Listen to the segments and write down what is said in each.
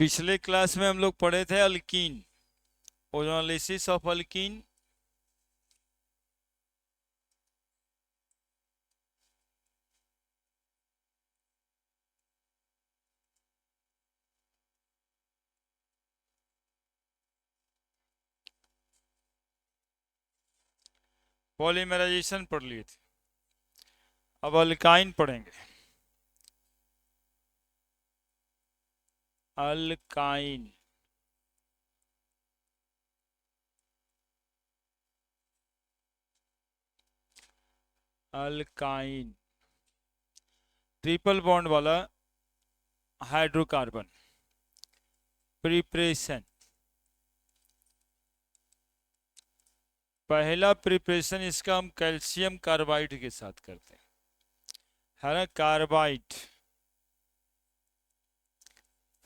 पिछले क्लास में हम लोग पढ़े थे अल्कीन, ओजोनालिसिस ऑफ अल्कीन। पॉलीमराइजेशन पढ़ लिए थे, अब अल्काइन पढ़ेंगे। अल्काइन, अल्काइन ट्रिपल बॉन्ड वाला हाइड्रोकार्बन। प्रिपरेशन, पहला प्रिपरेशन इसका हम कैल्शियम कार्बाइड के साथ करते हैं, है ना। कार्बाइड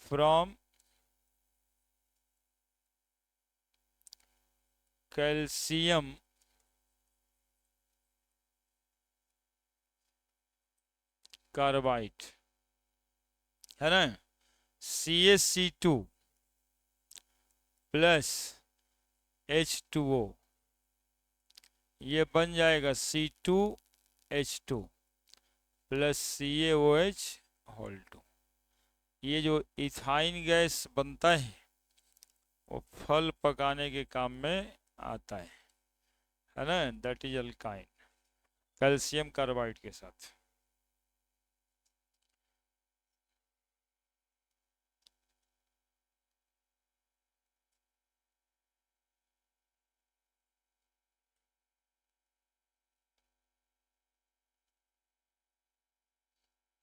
फ्रॉम कैल्शियम कार्बाइड, है ना। CaC2 प्लस H2O, ये बन जाएगा C2H2 प्लस CaOH होल 2। ये जो इथाइन गैस बनता है वो फल पकाने के काम में आता है ना। That is alkyne, calcium carbide के साथ।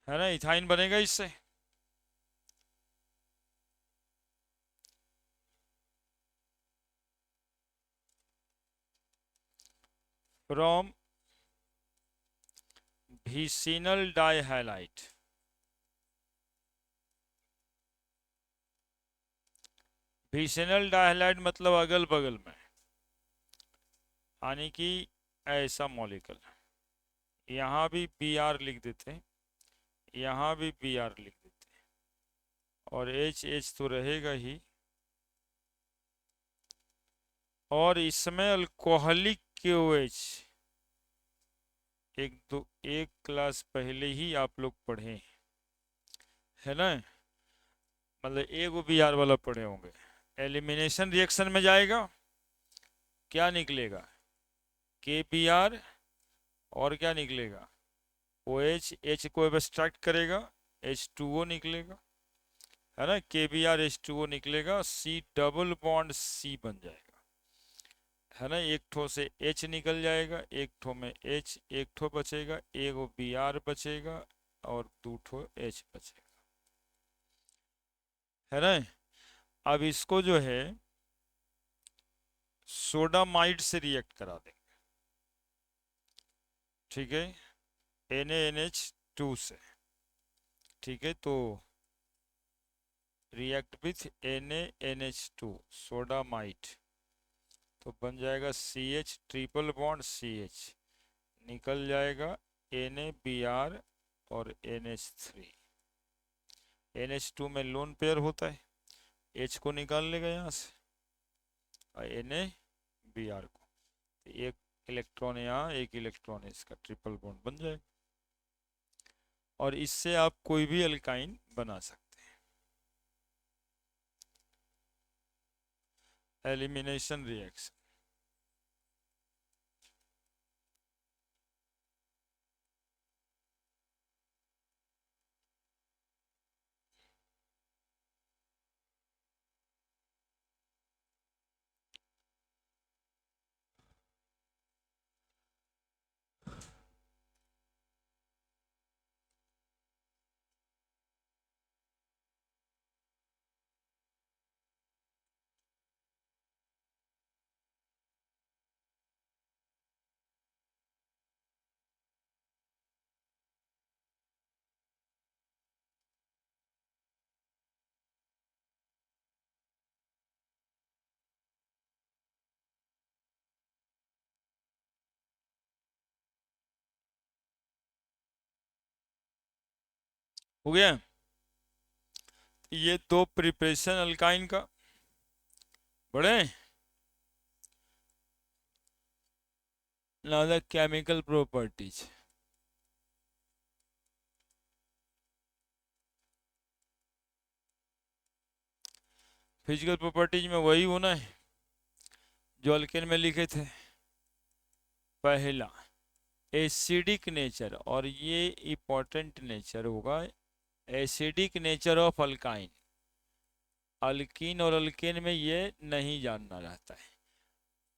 है ना, इथाइन बनेगा इससे। फ्रॉम विसिनल डाइहैलाइड, विसिनल डाइहैलाइड मतलब अगल बगल में, यानी कि ऐसा मॉलिक्यूल। यहाँ भी Br लिख देते हैं, यहाँ भी Br लिख देते हैं, और H तो रहेगा ही। और इसमें अल्कोहलिक KOH एक क्लास पहले ही आप लोग पढ़े, है ना। मतलब एक वो Br वाला पढ़े होंगे। एलिमिनेशन रिएक्शन में जाएगा, क्या निकलेगा? KBr, और क्या निकलेगा? OH, H को एब्स्ट्रैक्ट करेगा, H2O निकलेगा, है ना। KBr H2O निकलेगा, C डबल बॉन्ड C बन जाएगा, है ना। एक ठो से H निकल जाएगा, एक ठो में H, एक ठो बचेगा, एक वो Br बचेगा और दो ठो H बचेगा, है ना। अब इसको जो है सोडामाइड से रिएक्ट करा देंगे, ठीक है, NaNH2 से। ठीक है, तो रिएक्ट विथ NaNH2 सोडामाइड, तो बन जाएगा CH ट्रिपल बॉन्ड CH, निकल जाएगा NaBr और NH3। NH2 में लोन पेयर होता है, H को निकाल लेगा यहाँ से और NaBr को, तो एक इलेक्ट्रॉन यहाँ, एक इलेक्ट्रॉन इसका, ट्रिपल बॉन्ड बन जाएगा। और इससे आप कोई भी अल्काइन बना सकते हैं। एलिमिनेशन रिएक्शन, हो गया। ये दो प्रिपरेशन अल्काइन का बड़े। Now the chemical properties. Physical properties में वही होना है जो अल्केन में लिखे थे। पहला एसिडिक नेचर, और ये इंपॉर्टेंट नेचर होगा, acidic nature of alkyne. Alkyne और अल्केन में ये नहीं जानना रहता है,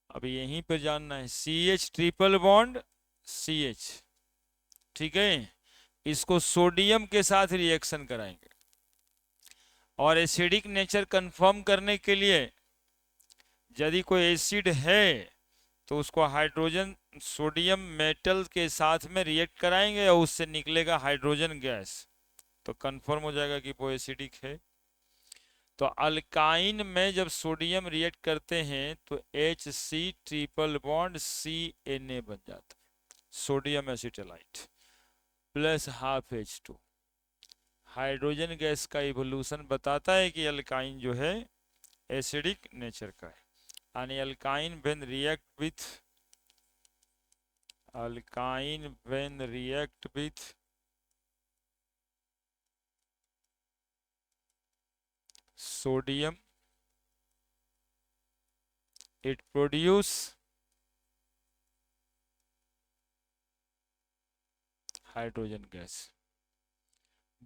अब यहीं पे जानना है। CH ट्रिपल बॉन्ड CH, ठीक है। इसको सोडियम के साथ रिएक्शन कराएंगे, और एसिडिक नेचर कंफर्म करने के लिए यदि कोई एसिड है तो उसको हाइड्रोजन सोडियम मेटल के साथ में रिएक्ट कराएंगे और उससे निकलेगा हाइड्रोजन गैस, तो कंफर्म हो जाएगा कि वो एसिडिक है। तो अल्काइन में जब सोडियम रिएक्ट करते हैं तो HC ट्रिपल बॉन्ड CNA बन जाता है, sodium acetate plus half H2। Hydrogen gas का इवोल्यूशन बताता है कि अल्काइन जो है एसिडिक नेचर का है। यानी alkyne when react with sodium, it produce hydrogen gas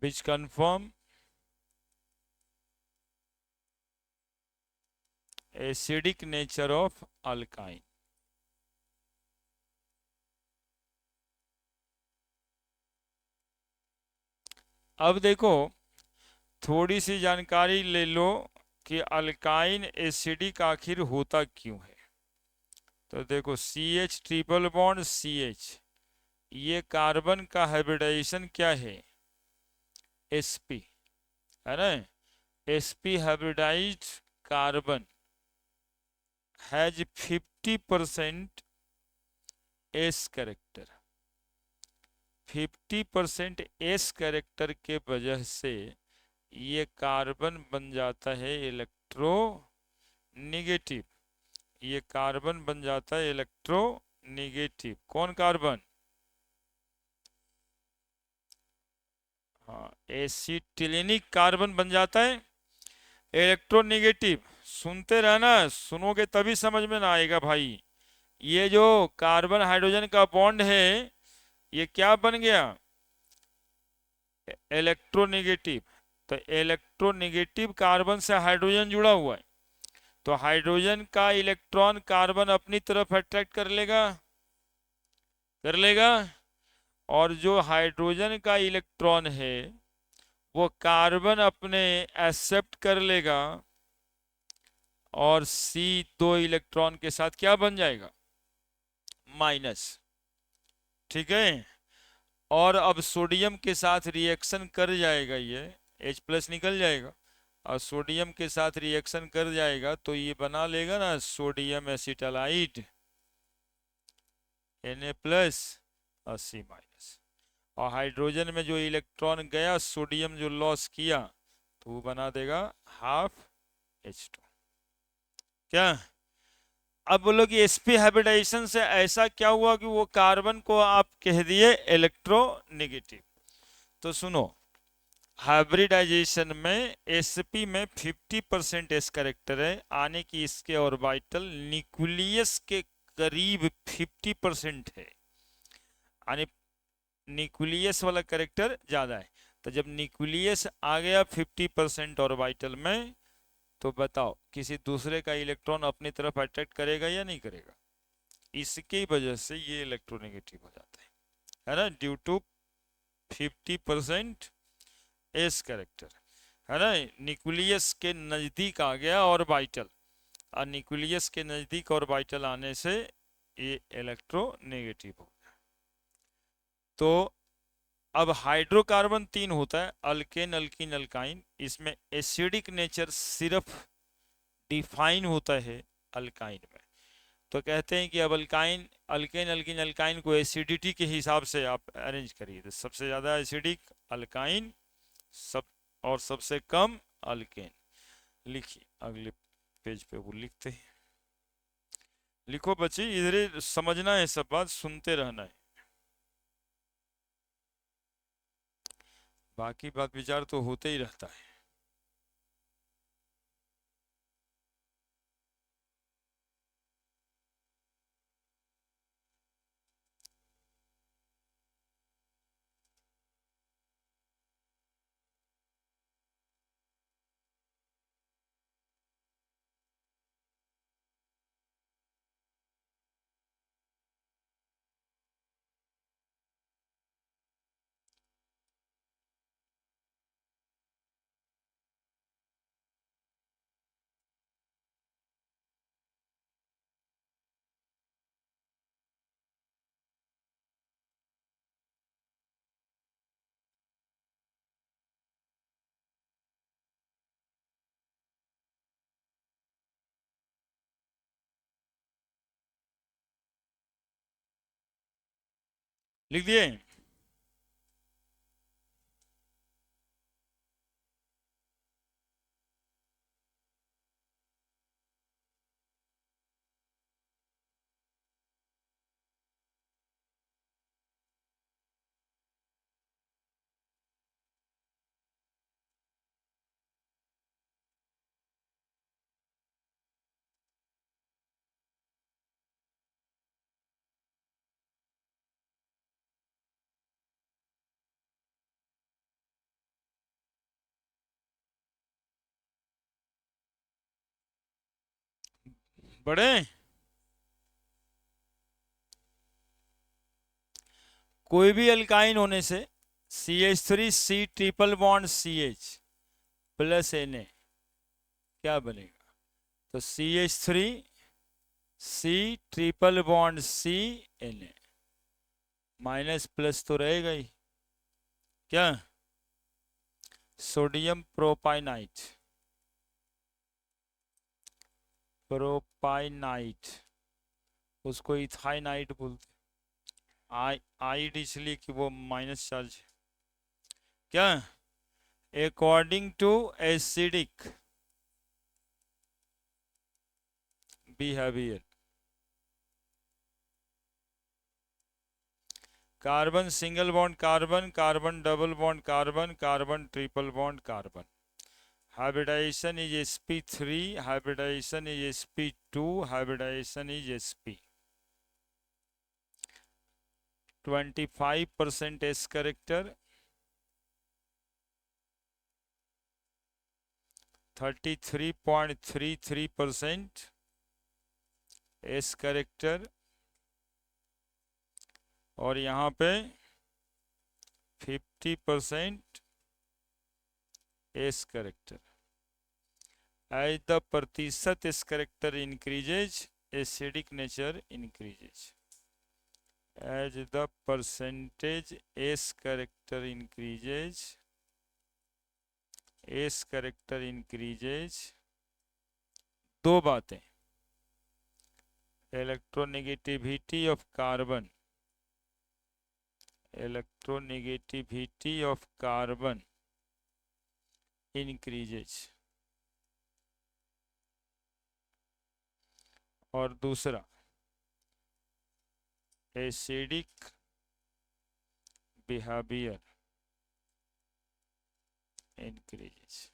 which confirm acidic nature of alkyne। अब देखो थोड़ी सी जानकारी ले लो कि अल्काइन एसिडिक आखिर होता क्यों है। तो देखो CH ट्रिपल बॉन्ड CH, ये कार्बन का हाइब्रिडाइजेशन क्या है, sp, है ना। sp hybridised carbon has 50% s character. 50% s character के वजह से ये कार्बन बन जाता है इलेक्ट्रो निगेटिव। ये कार्बन बन जाता है इलेक्ट्रो निगेटिव। कौन कार्बन, हाँ एसिटिलिनिक कार्बन बन जाता है इलेक्ट्रोनेगेटिव। सुनते रहना, सुनोगे तभी समझ में ना आएगा भाई। ये जो कार्बन हाइड्रोजन का बॉन्ड है ये क्या बन गया, इलेक्ट्रोनेगेटिव। तो इलेक्ट्रोनेगेटिव कार्बन से हाइड्रोजन जुड़ा हुआ है, तो हाइड्रोजन का इलेक्ट्रॉन कार्बन अपनी तरफ अट्रैक्ट कर लेगा, और जो हाइड्रोजन का इलेक्ट्रॉन है वो कार्बन अपने एक्सेप्ट कर लेगा, और C2 इलेक्ट्रॉन के साथ क्या बन जाएगा, माइनस, ठीक है। और अब सोडियम के साथ रिएक्शन कर जाएगा, ये H+ निकल जाएगा, और सोडियम के साथ रिएक्शन कर जाएगा तो ये बना लेगा ना सोडियम एसिटालाइट Na+ और C-। और हाइड्रोजन में जो इलेक्ट्रॉन गया, सोडियम जो लॉस किया, तो वो बना देगा हाफ H2। क्या, अब बोलो कि sp हाइब्रिडाइजेशन से ऐसा क्या हुआ कि वो कार्बन को आप कह दिए इलेक्ट्रोनेगेटिव। तो सुनो, हाइब्रिडाइजेशन में sp में 50% s कैरेक्टर है, आने की इसके ऑर्बिटल न्यूक्लियस के करीब 50% है, यानी न्यूक्लियस वाला कैरेक्टर ज्यादा है। तो जब न्यूक्लियस आ गया 50% ऑर्बिटल में, तो बताओ किसी दूसरे का इलेक्ट्रॉन अपनी तरफ अट्रैक्ट करेगा या नहीं करेगा, इसकी वजह से ये इलेक्ट्रोनेगेटिव हो जाता है ना, ड्यू टू 50% एस कैरेक्टर, है ना। न्यूक्लियस के नजदीक आ गया ऑर्बिटल, और न्यूक्लियस के नजदीक ऑर्बिटल आने से ये इलेक्ट्रोनेगेटिव हो गया। तो अब हाइड्रोकार्बन 3 होता है, अल्केन अल्कीन अल्काइन। इसमें एसिडिक नेचर सिर्फ डिफाइन होता है अल्काइन में। तो कहते हैं कि अब अल्काइन अल्केन अल्कीन अल्काइन को एसिडिटी के हिसाब से आप अरेंज करिए, तो सबसे ज़्यादा एसिडिक अल्काइन, सब और सबसे कम अल्केन। लिखिए अगले पेज पे वो लिखते हैं। लिखो बच्चे, इधर ही समझना है, सब बात सुनते रहना है, बाकी बात विचार तो होते ही रहता है। लिख दिए? बड़े, कोई भी अल्काइन होने से CH3 triple bond CH plus Na क्या बनेगा? तो CH3 triple bond Na minus plus तो रहेगा ही। क्या? सोडियम प्रोपाइनाइट, प्रोपाइनाइट उसको इथाइनाइट बोलते। आइड इसलिए कि वो माइनस चार्ज। क्या? According to acidic behaviour, carbon single bond carbon, carbon double bond carbon, carbon triple bond carbon, hybridisation is sp3, hybridisation is sp2, hybridisation is sp। 25% s character, 33.33% s character, और यहाँ पे 50% s character. As the प्रतिशत s character increases, acidic nature increases. As the percentage s character increases, s character increases. दो बातें, electronegativity of carbon, electronegativity of carbon increases, और दूसरा acidic behaviour increases.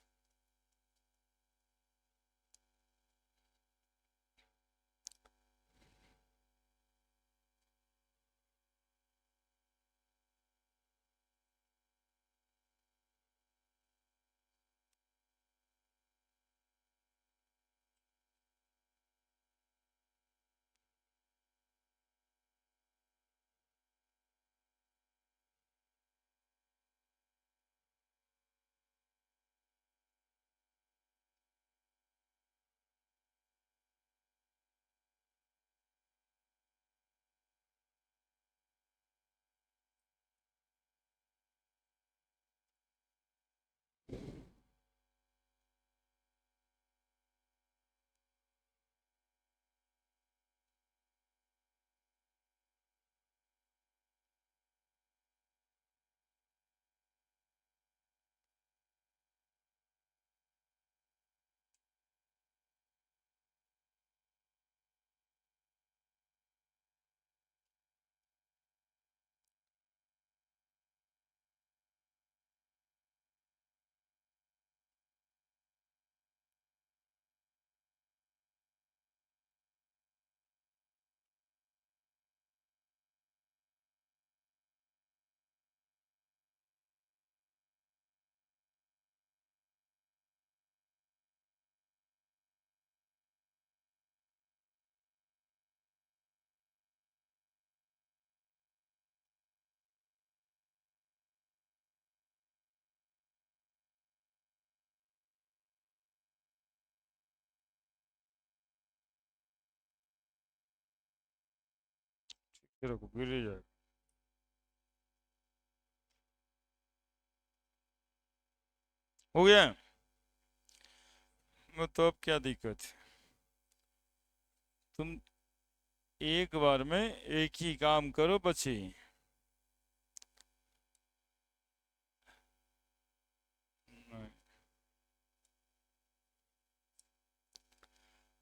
फिर गिर ही जाएगा। हो गया। वो तो अब क्या दिक्कत है, तुम एक बार में एक ही काम करो बच्चे।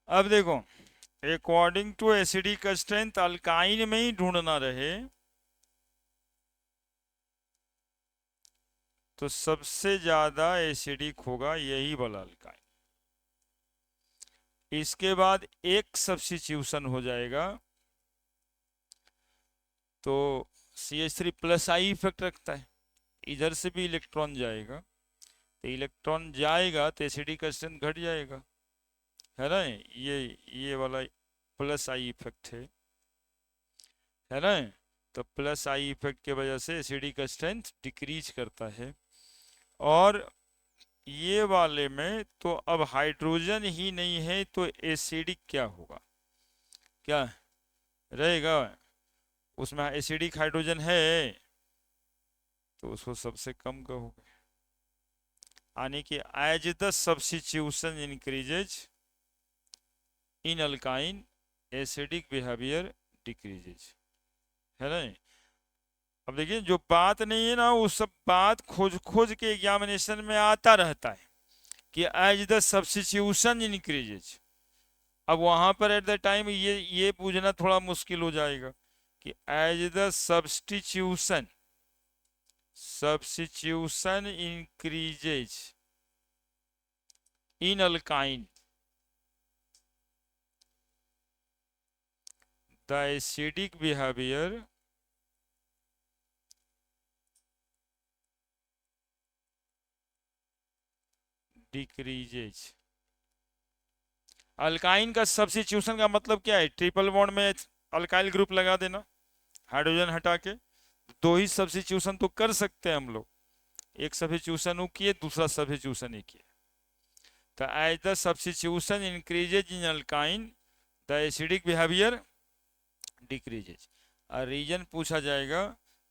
अब देखो, according to acidic strength alkyne में ही ढूंढना रहे तो सबसे ज्यादा एसिडिक होगा यही वाला अल्काइन। इसके बाद एक सब्स्टिट्यूशन हो जाएगा तो CH3+ आई इफेक्ट रखता है, इधर से भी इलेक्ट्रॉन जाएगा, तो इलेक्ट्रॉन जाएगा तो एसिडिक स्ट्रेंथ घट जाएगा, है ना। ये वाला प्लस आई इफेक्ट है ना। तो प्लस आई इफेक्ट के वजह से एसिडिक स्ट्रेंथ डिक्रीज करता है। और ये वाले में तो अब हाइड्रोजन ही नहीं है तो एसिडिक क्या होगा, क्या रहेगा, उसमें एसिडिक हाइड्रोजन है तो उसको सबसे कम कहोगे, यानी कि as the substitution increases in alkyne acidic behaviour decreases, है ना। अब देखिए जो बात नहीं है ना वो सब बात खोज खोज के एग्जामिनेशन में आता रहता है कि एज द सब्स्टिट्यूशन इंक्रीजेज। अब वहां पर एट द टाइम ये पूछना थोड़ा मुश्किल हो जाएगा कि as the substitution increases in alkyne the acidic behaviour decreases. Alkyne का सब्स्टिट्यूशन का मतलब क्या है, ट्रिपल बॉन्ड में अल्काइल ग्रुप लगा देना, हाइड्रोजन हटा के। दो ही सब्स्टिट्यूशन तो कर सकते हैं हम लोग, एक सब्स्टिट्यूशन वो किए, दूसरा सब्स्टिट्यूशन ही किए। तो as the substitution increases in alkyne the acidic behaviour decreases. और रीजन पूछा जाएगा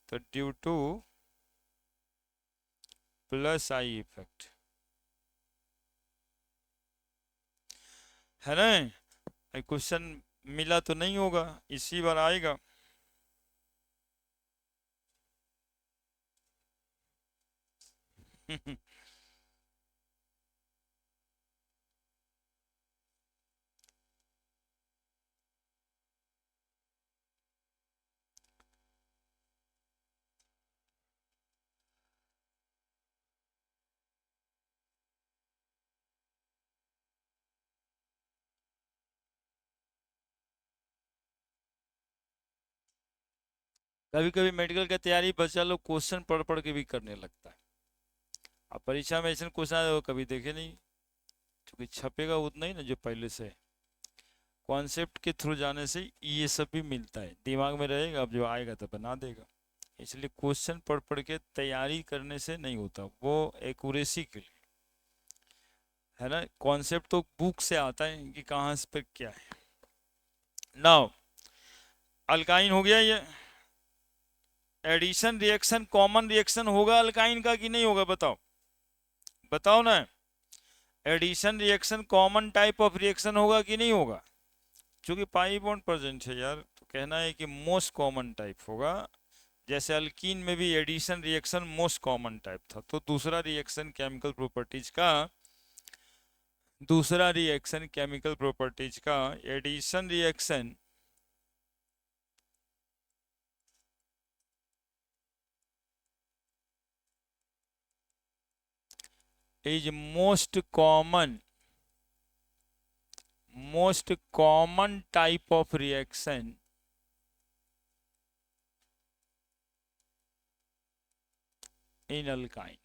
तो due to plus I effect, है ना। क्वेश्चन मिला तो नहीं होगा, इसी बार आएगा। कभी कभी मेडिकल की तैयारी बच्चा लोग क्वेश्चन पढ़ पढ़ के भी करने लगता है। अब परीक्षा में ऐसे क्वेश्चन आए वो कभी देखे नहीं, क्योंकि छपेगा उतना ही ना जो पहले से। कॉन्सेप्ट के थ्रू जाने से ये सब भी मिलता है, दिमाग में रहेगा, अब जो आएगा तो बना देगा। इसलिए क्वेश्चन पढ़ पढ़ के तैयारी करने से नहीं होता, वो एक्यूरेसी के लिए, है ना। कॉन्सेप्ट तो बुक से आता है कि कहाँ से पे क्या है। नाउ अल्काइन हो गया ये। एडिशन रिएक्शन कॉमन रिएक्शन होगा अल्काइन का कि नहीं होगा, बताओ बताओ ना। Addition reaction common type of reaction होगा कि नहीं होगा, क्योंकि पाई बॉन्ड प्रेजेंट है यार, तो कहना है कि मोस्ट कॉमन टाइप होगा। जैसे अल्कीन में भी addition reaction most common type था, तो दूसरा रिएक्शन केमिकल प्रॉपर्टीज का addition reaction is most common type of reaction in alkyne,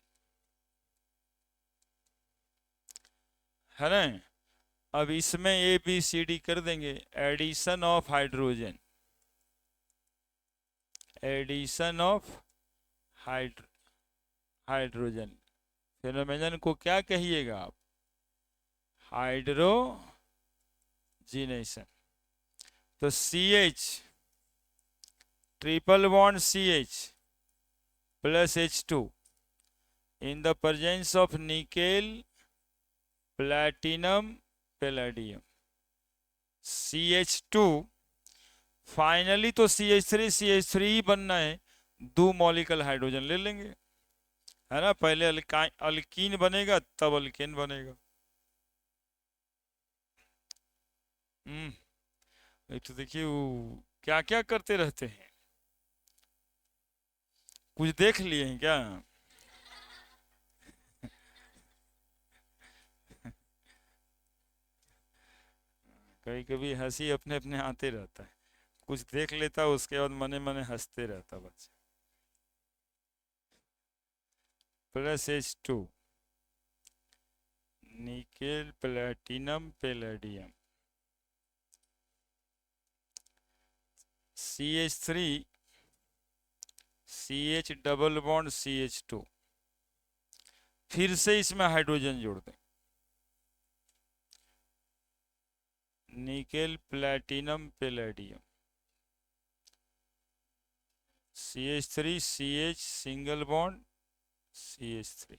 है ना। अब इसमें ABCD कर देंगे। Addition of hydrogen, addition of hydrogen phenomenon को क्या कहिएगा आप, हाइड्रोजीनेशन। तो CH triple bond CH plus H2 in the presence of nickel, platinum, palladium. CH2 finally तो CH3 ही बनना है, 2 मॉलिक्यूल हाइड्रोजन ले लेंगे, है ना। पहले अल्कीन बनेगा तब अल्केन बनेगा। एक तो देखिए वो क्या क्या करते रहते हैं, कुछ देख लिए हैं क्या? कभी कभी हंसी अपने अपने आते रहता है, कुछ देख लेता उसके बाद मने मने हंसते रहता बच्चा। Plus H2 nickel platinum palladium, CH3 CH double bond CH2, फिर से इसमें हाइड्रोजन जोड़ दें, nickel platinum palladium, CH3 CH single bond CH3,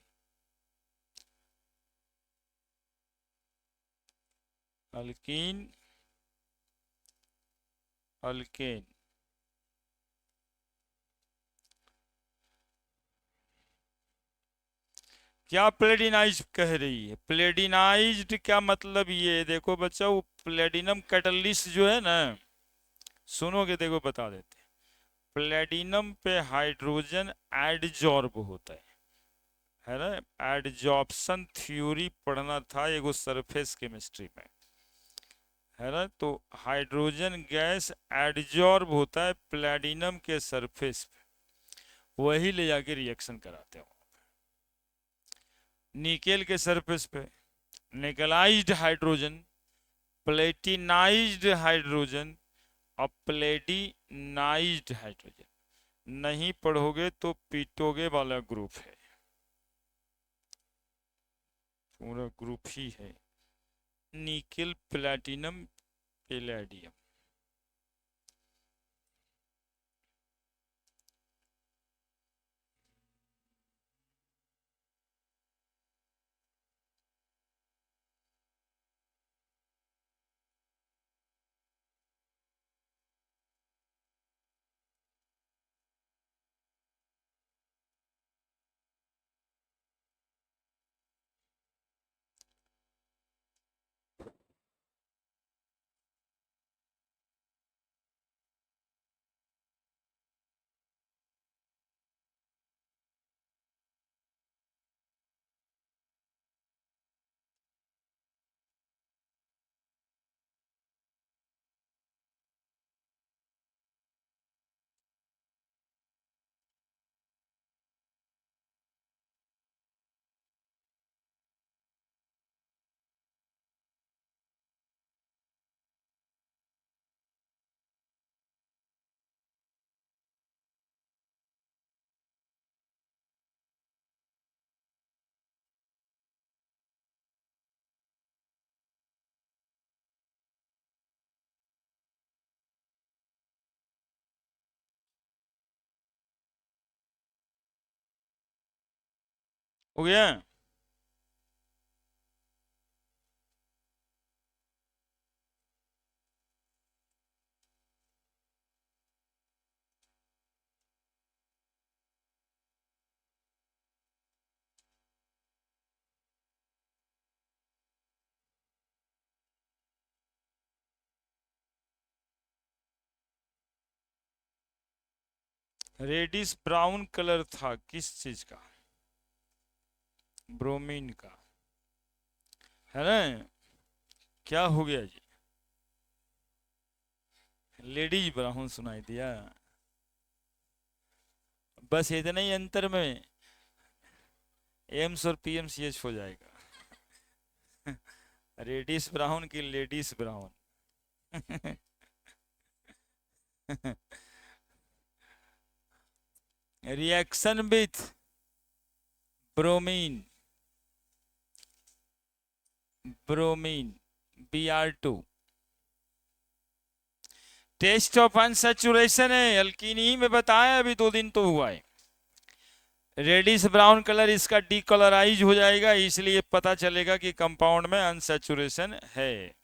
alkyne alkane. क्या प्लेडिनाइज कह रही है? प्लेडिनाइज्ड क्या मतलब, ये देखो बच्चा, वो प्लेडिनम कैटलिस्ट जो है ना, सुनोगे देखो बता देते हैं। प्लेडिनम पे हाइड्रोजन एडजॉर्ब होता है ना। एडजॉर्प्शन थ्योरी पढ़ना था एगो सरफेस केमिस्ट्री में, है ना। तो हाइड्रोजन गैस एडजॉर्ब होता है प्लेडिनम के सरफेस पे, वही ले जाके रिएक्शन कराते हो। निकेल के सरफेस पे निकलाइज्ड हाइड्रोजन, प्लेटिनाइज्ड हाइड्रोजन और प्लेडिनाइज्ड हाइड्रोजन। नहीं पढ़ोगे तो पीटोगे वाला ग्रुप है, पूरा ग्रुप ही है, निकेल प्लेटिनम पैलेडियम। हो गया? रेडिश ब्राउन कलर था किस चीज का? ब्रोमीन का, है ना। क्या हो गया जी? लेडीज ब्राउन सुनाई दिया? बस इतना ही अंतर में एम्स और PMCH हो जाएगा। रेडिश ब्राउन की लेडीज brown. Reaction with bromine, bromine Br2, test of unsaturation है, अल्कीन ही में बताया अभी 2 दिन तो हुआ है। रेडिश ब्राउन कलर इसका डीकलराइज हो जाएगा, इसलिए पता चलेगा कि कंपाउंड में अनसैचुरेशन है।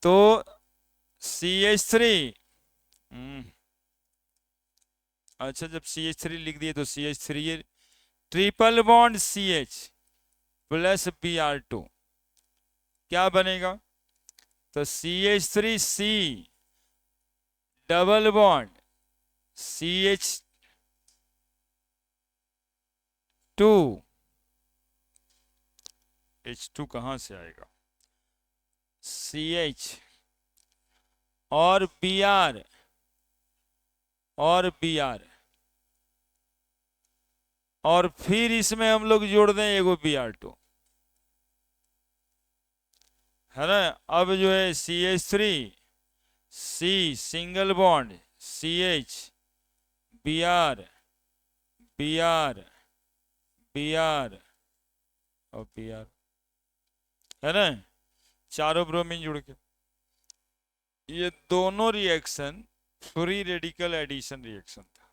तो CH3, अच्छा जब CH3 लिख दिए तो CH3 triple bond CH plus Br2 क्या बनेगा? तो CH3C double bond CH2, H2 कहां से आएगा? CH और Br और Br, और फिर इसमें हम लोग जोड़ दें एगो Br2, है ना। अब जो है CH3C single bond CH Br Br Br और Br, है ना, चारों ब्रोमीन जुड़ के। ये दोनों reaction free radical addition reaction था।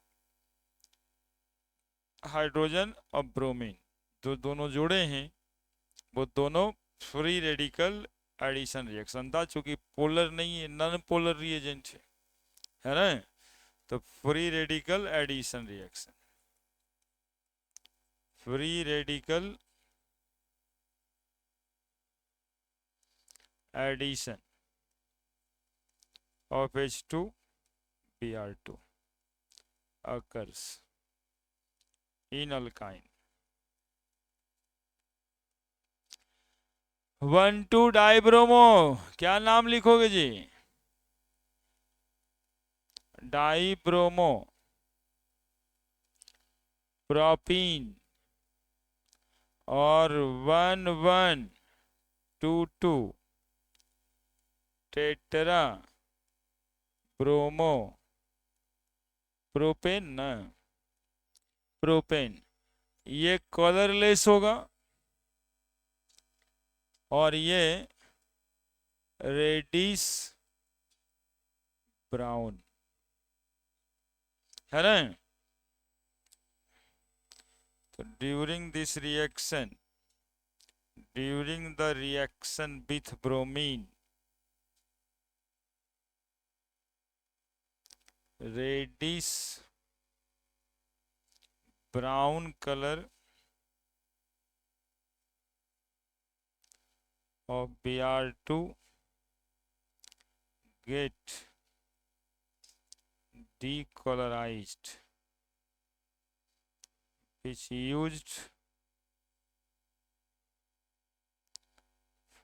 हाइड्रोजन और ब्रोमीन जो दोनों जुड़े हैं वो दोनों फ्री रेडिकल एडिशन रिएक्शन था, चूंकि पोलर नहीं है, नॉन पोलर रिएजेंट है ना। तो free radical addition reaction, free radical addition of H2 Br2 occurs in alkyne। 1,2 dibromo, क्या नाम लिखोगे जी? डाइब्रोमो प्रोपीन और 1122 टेट्रा ब्रोमो प्रोपेन ना, प्रोपेन। ये कलरलेस होगा और ये रेडिश ब्राउन, है ना। तो during this reaction, during the reaction with bromine, reddish brown colour of Br2 get decolorized, which used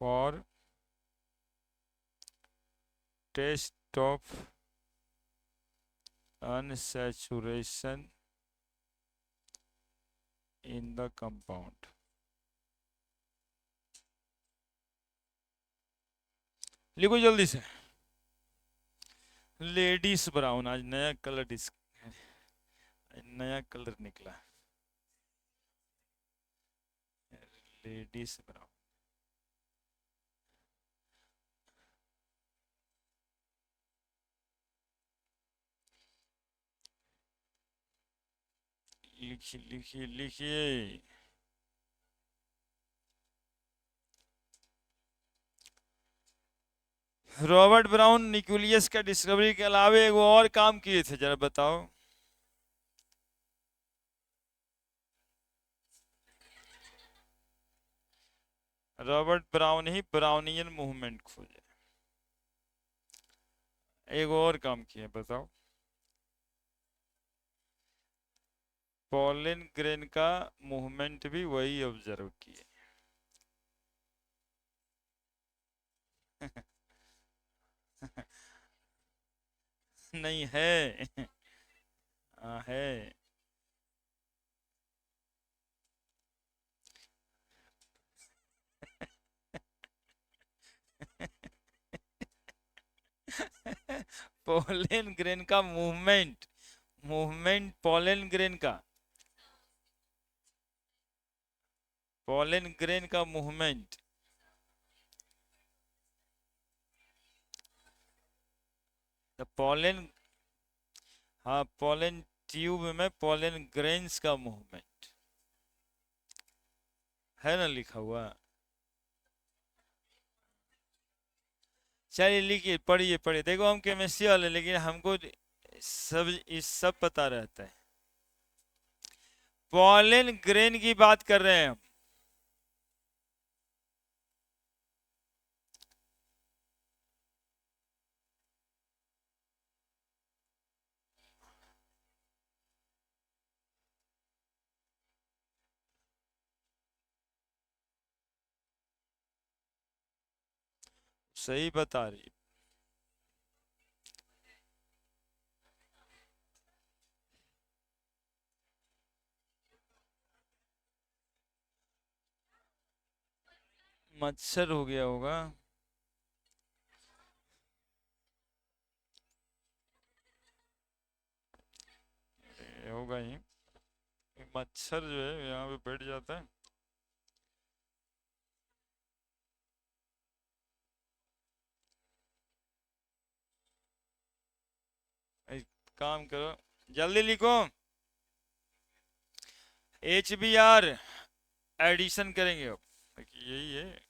for test of unsaturation in the compound। लिखो जल्दी से। लेडीज ब्राउन, आज नया कलर नया कलर निकला, लेडीज ब्राउन। लिखिए लिखिए लिखिए। रॉबर्ट ब्राउन न्यूक्लियस का डिस्कवरी के अलावा एक और काम किए थे, जरा बताओ। रॉबर्ट ब्राउन ही ब्राउनियन मूवमेंट खोजे, एक और काम किए, बताओ। पॉलिन ग्रेन का मूवमेंट भी वही ऑब्जर्व किए। नहीं है। है। पॉलिन ग्रेन का मूवमेंट, मूवमेंट पॉलिन ग्रेन का, पॉलिन ग्रेन का मूवमेंट द पोलन, हाँ पोलन ट्यूब में पोलन ग्रेन्स का मूवमेंट है ना लिखा हुआ। चलिए लिखिए, पढ़िए पढ़िए, देखो हम केमिस्ट्री वाले लेकिन हमको सब इस सब पता रहता है। पोलन ग्रेन की बात कर रहे हैं हम। सही बता रही मच्छर हो गया होगा। ये होगा ही, ये मच्छर जो है यहाँ पे बैठ जाता है। एक काम करो, जल्दी लिखो, HBr एडिशन करेंगे अब, देखिए यही है।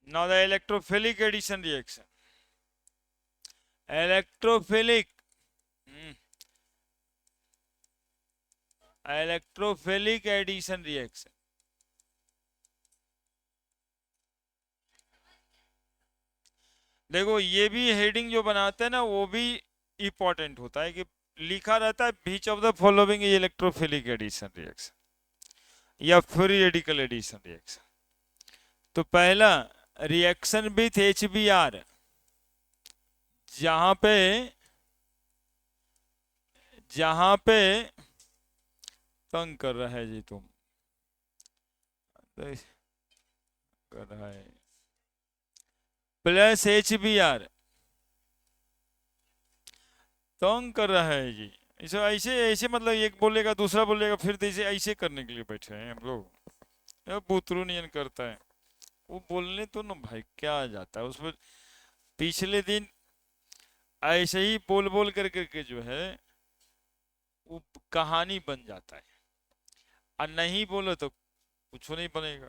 Now the electrophilic addition reaction. Electrophilic, electrophilic addition reaction। देखो ये भी हेडिंग जो बनाते हैं ना वो भी इंपॉर्टेंट होता है कि लिखा रहता है which of the following electrophilic addition reaction या फ्री रेडिकल एडिशन रिएक्शन। तो पहला रिएक्शन विथ HBr, जहां पे जहां पे तंग कर रहा है जी तुम, कर रहा है प्लस HBr तंग कर रहा है जी। इसे ऐसे ऐसे मतलब एक बोलेगा दूसरा बोलेगा फिर ऐसे ऐसे करने के लिए बैठे हैं हम लोग, बुतरू नियन करता है वो बोलने तो ना भाई क्या आ जाता है उसमें। पिछले दिन ऐसे ही बोल बोल कर करके जो है वो कहानी बन जाता है, और नहीं बोलो तो कुछ नहीं बनेगा।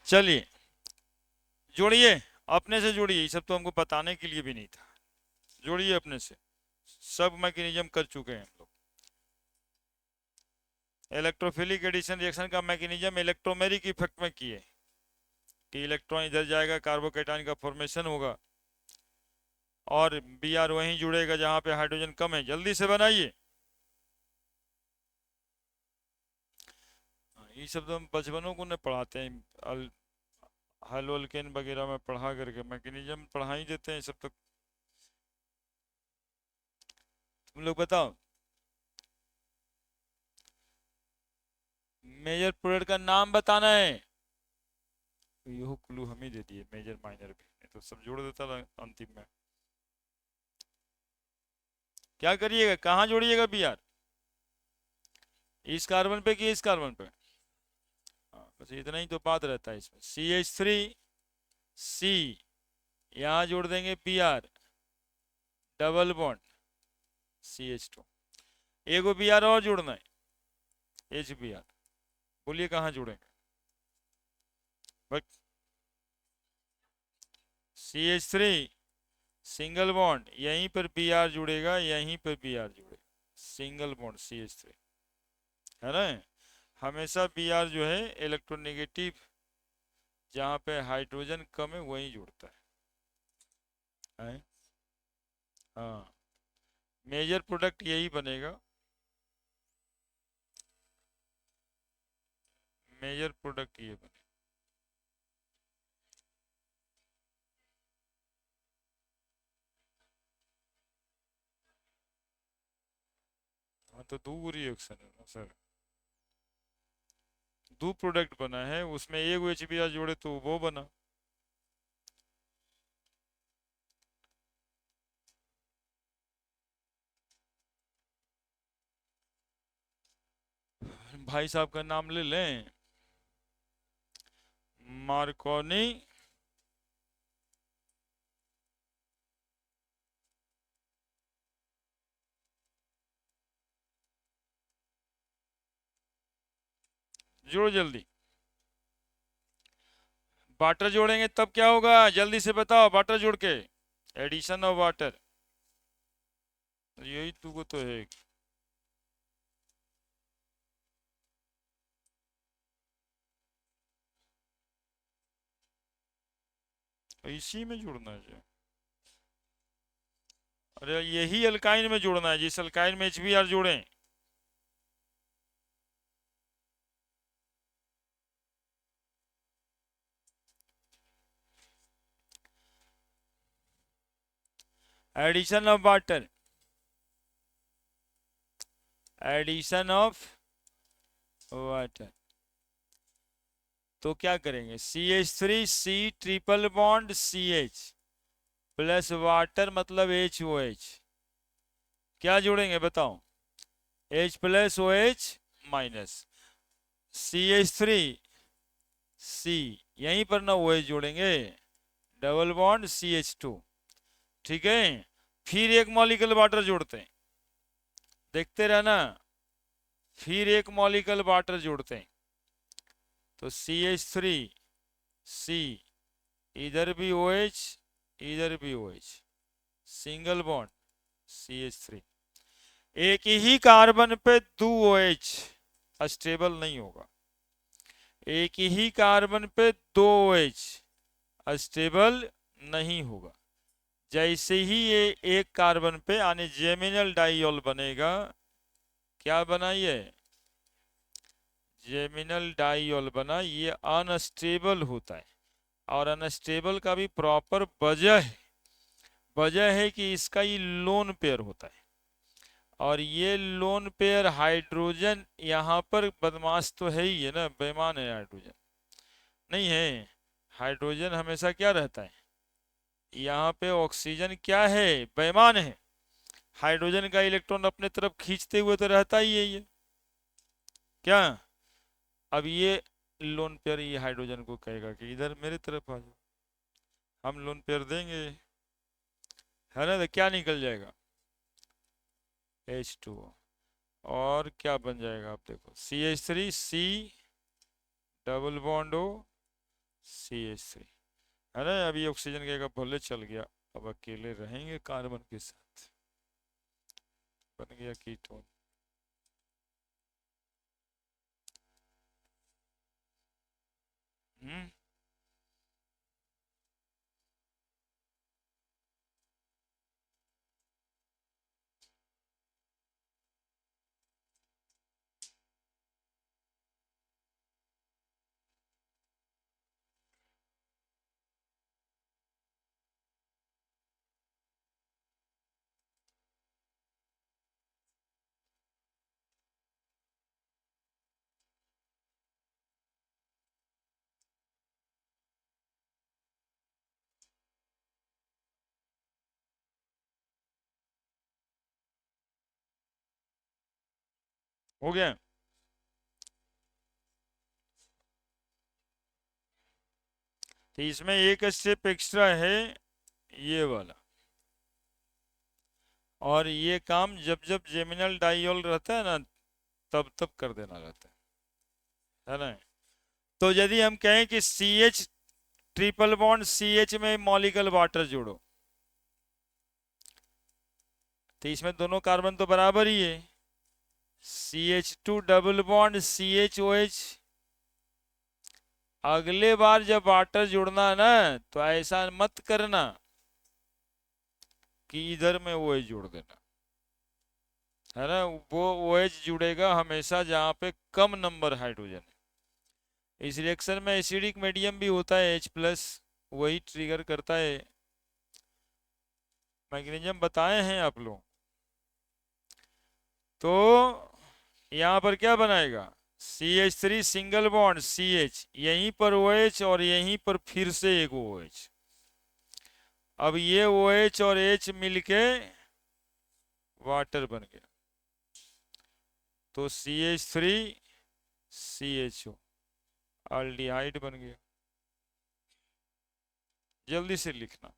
चलिए जोड़िए, अपने से जोड़िए, ये सब तो हमको बताने के लिए भी नहीं था, जोड़िए अपने से, सब मैकेनिज्म कर चुके हैं हम लोग। इलेक्ट्रोफिलिक एडिशन रिएक्शन का मैकेनिज्म इलेक्ट्रोमेरिक इफेक्ट में किए कि इलेक्ट्रॉन इधर जाएगा, कार्बोकेटाइन का फॉर्मेशन होगा और Br वहीं जुड़ेगा जहां पे हाइड्रोजन कम है। जल्दी से बनाइए, ये सब तो हम बचपनों को न पढ़ाते हैं, हलोकेन वगैरह में पढ़ा करके मैकेनिज्म पढ़ा ही देते हैं सब तक। तुम लोग बताओ, मेजर प्रोडक्ट का नाम बताना है। यो क्लू हम ही दे दिए, मेजर माइनर भी, नहीं तो सब जोड़ देता था अंतिम में। क्या करिएगा, कहाँ जोड़िएगा Br, इस कार्बन पे कि इस कार्बन पे? हाँ बस इतना ही तो बात रहता है इसमें। CH3C, यहाँ जोड़ देंगे Br, डबल बॉन्ड CH2, एगो Br और जोड़ना है HBr, बोलिए कहाँ जोड़ेंगे? बट CH3 सिंगल बॉन्ड, यहीं पर Br जुड़ेगा, यहीं पर Br जुड़ेगा, सिंगल बॉन्ड CH3 है ना। हमेशा Br जो है इलेक्ट्रोनेगेटिव, जहां पे हाइड्रोजन कम है वहीं जुड़ता है। हाँ मेजर प्रोडक्ट यही बनेगा, मेजर प्रोडक्ट ये बनेगा। हाँ तो दो रिएक्शन है ना सर, दो प्रोडक्ट बना है, उसमें एक HBr जोड़े तो वो बना। भाई साहब का नाम ले लें, मार्कोनी जोड़ो जल्दी। वाटर जोड़ेंगे तब क्या होगा, जल्दी से बताओ, वाटर जोड़ के एडिशन ऑफ वाटर, यही तुमको तो है। इसी में जुड़ना है। अरे यही अल्काइन में जोड़ना है, जिस अल्काइन में HBr जोड़ें। Addition of water, addition of water, तो क्या करेंगे, CH3 triple bond CH plus water मतलब HOH, क्या जोड़ेंगे बताओ, H plus OH minus CH3C, यहीं पर ना OH जोड़ेंगे, डबल बॉन्ड CH2, ठीक है। फिर एक मॉलिक्यूल वाटर जोड़ते हैं, देखते रहना, फिर एक मॉलिक्यूल वाटर जोड़ते हैं, तो CH3C, इधर भी OH, इधर भी OH, सिंगल बॉन्ड CH3, एक ही कार्बन पे 2 OH स्टेबल नहीं होगा, एक ही कार्बन पे 2 OH स्टेबल नहीं होगा। जैसे ही ये एक कार्बन पे यानी जेमिनल डाइऑल बनेगा, क्या बना ये, जेमिनल डाइऑल बना, ये अनस्टेबल होता है, और अनस्टेबल का भी प्रॉपर वजह है, वजह है कि इसका ये लोन पेयर होता है, और ये लोन पेयर हाइड्रोजन यहाँ पर बदमाश तो है ही है ना, बेईमान है हाइड्रोजन, नहीं है, हाइड्रोजन हमेशा क्या रहता है, यहाँ पे ऑक्सीजन क्या है, बेईमान है, हाइड्रोजन का इलेक्ट्रॉन अपने तरफ खींचते हुए तो रहता ही है ये, क्या, अब ये लोन पेयर ये हाइड्रोजन को कहेगा कि इधर मेरे तरफ आ जाओ, हम लोन पेयर देंगे, है ना, तो क्या निकल जाएगा, H2O, और क्या बन जाएगा, आप देखो CH3C double bond O CH3, है ना, अभी ऑक्सीजन का भले चल गया, अब अकेले रहेंगे कार्बन के साथ, बन गया कीटोन। हम्म, हो गया। तो इसमें एक स्टेप एक्स्ट्रा है, ये वाला, और ये काम जब जब जेमिनल डाइऑल रहता है ना, तब तब कर देना रहता है ना। तो यदि हम कहें कि CH ट्रिपल बॉन्ड CH में मॉलिक्यूल वाटर जोड़ो, तो इसमें दोनों कार्बन तो बराबर ही है, CH2 डबल बॉन्ड CHOH, अगले बार जब वाटर जोड़ना है ना, तो ऐसा मत करना कि इधर में OH जोड़ देना, है ना, वो OH जुड़ेगा हमेशा जहां पे कम नंबर हाइड्रोजन है। इस रिएक्शन में एसिडिक मीडियम भी होता है H+, वही ट्रिगर करता है, मैग्नीशियम बताए हैं आप लोग। तो यहाँ पर क्या बनाएगा, CH3 सिंगल बॉन्ड CH, यहीं पर OH और यहीं पर फिर से एक OH, अब ये OH और H मिलके वाटर बन गया, तो CH3 CHO, अल्डिहाइड बन गया। जल्दी से लिखना।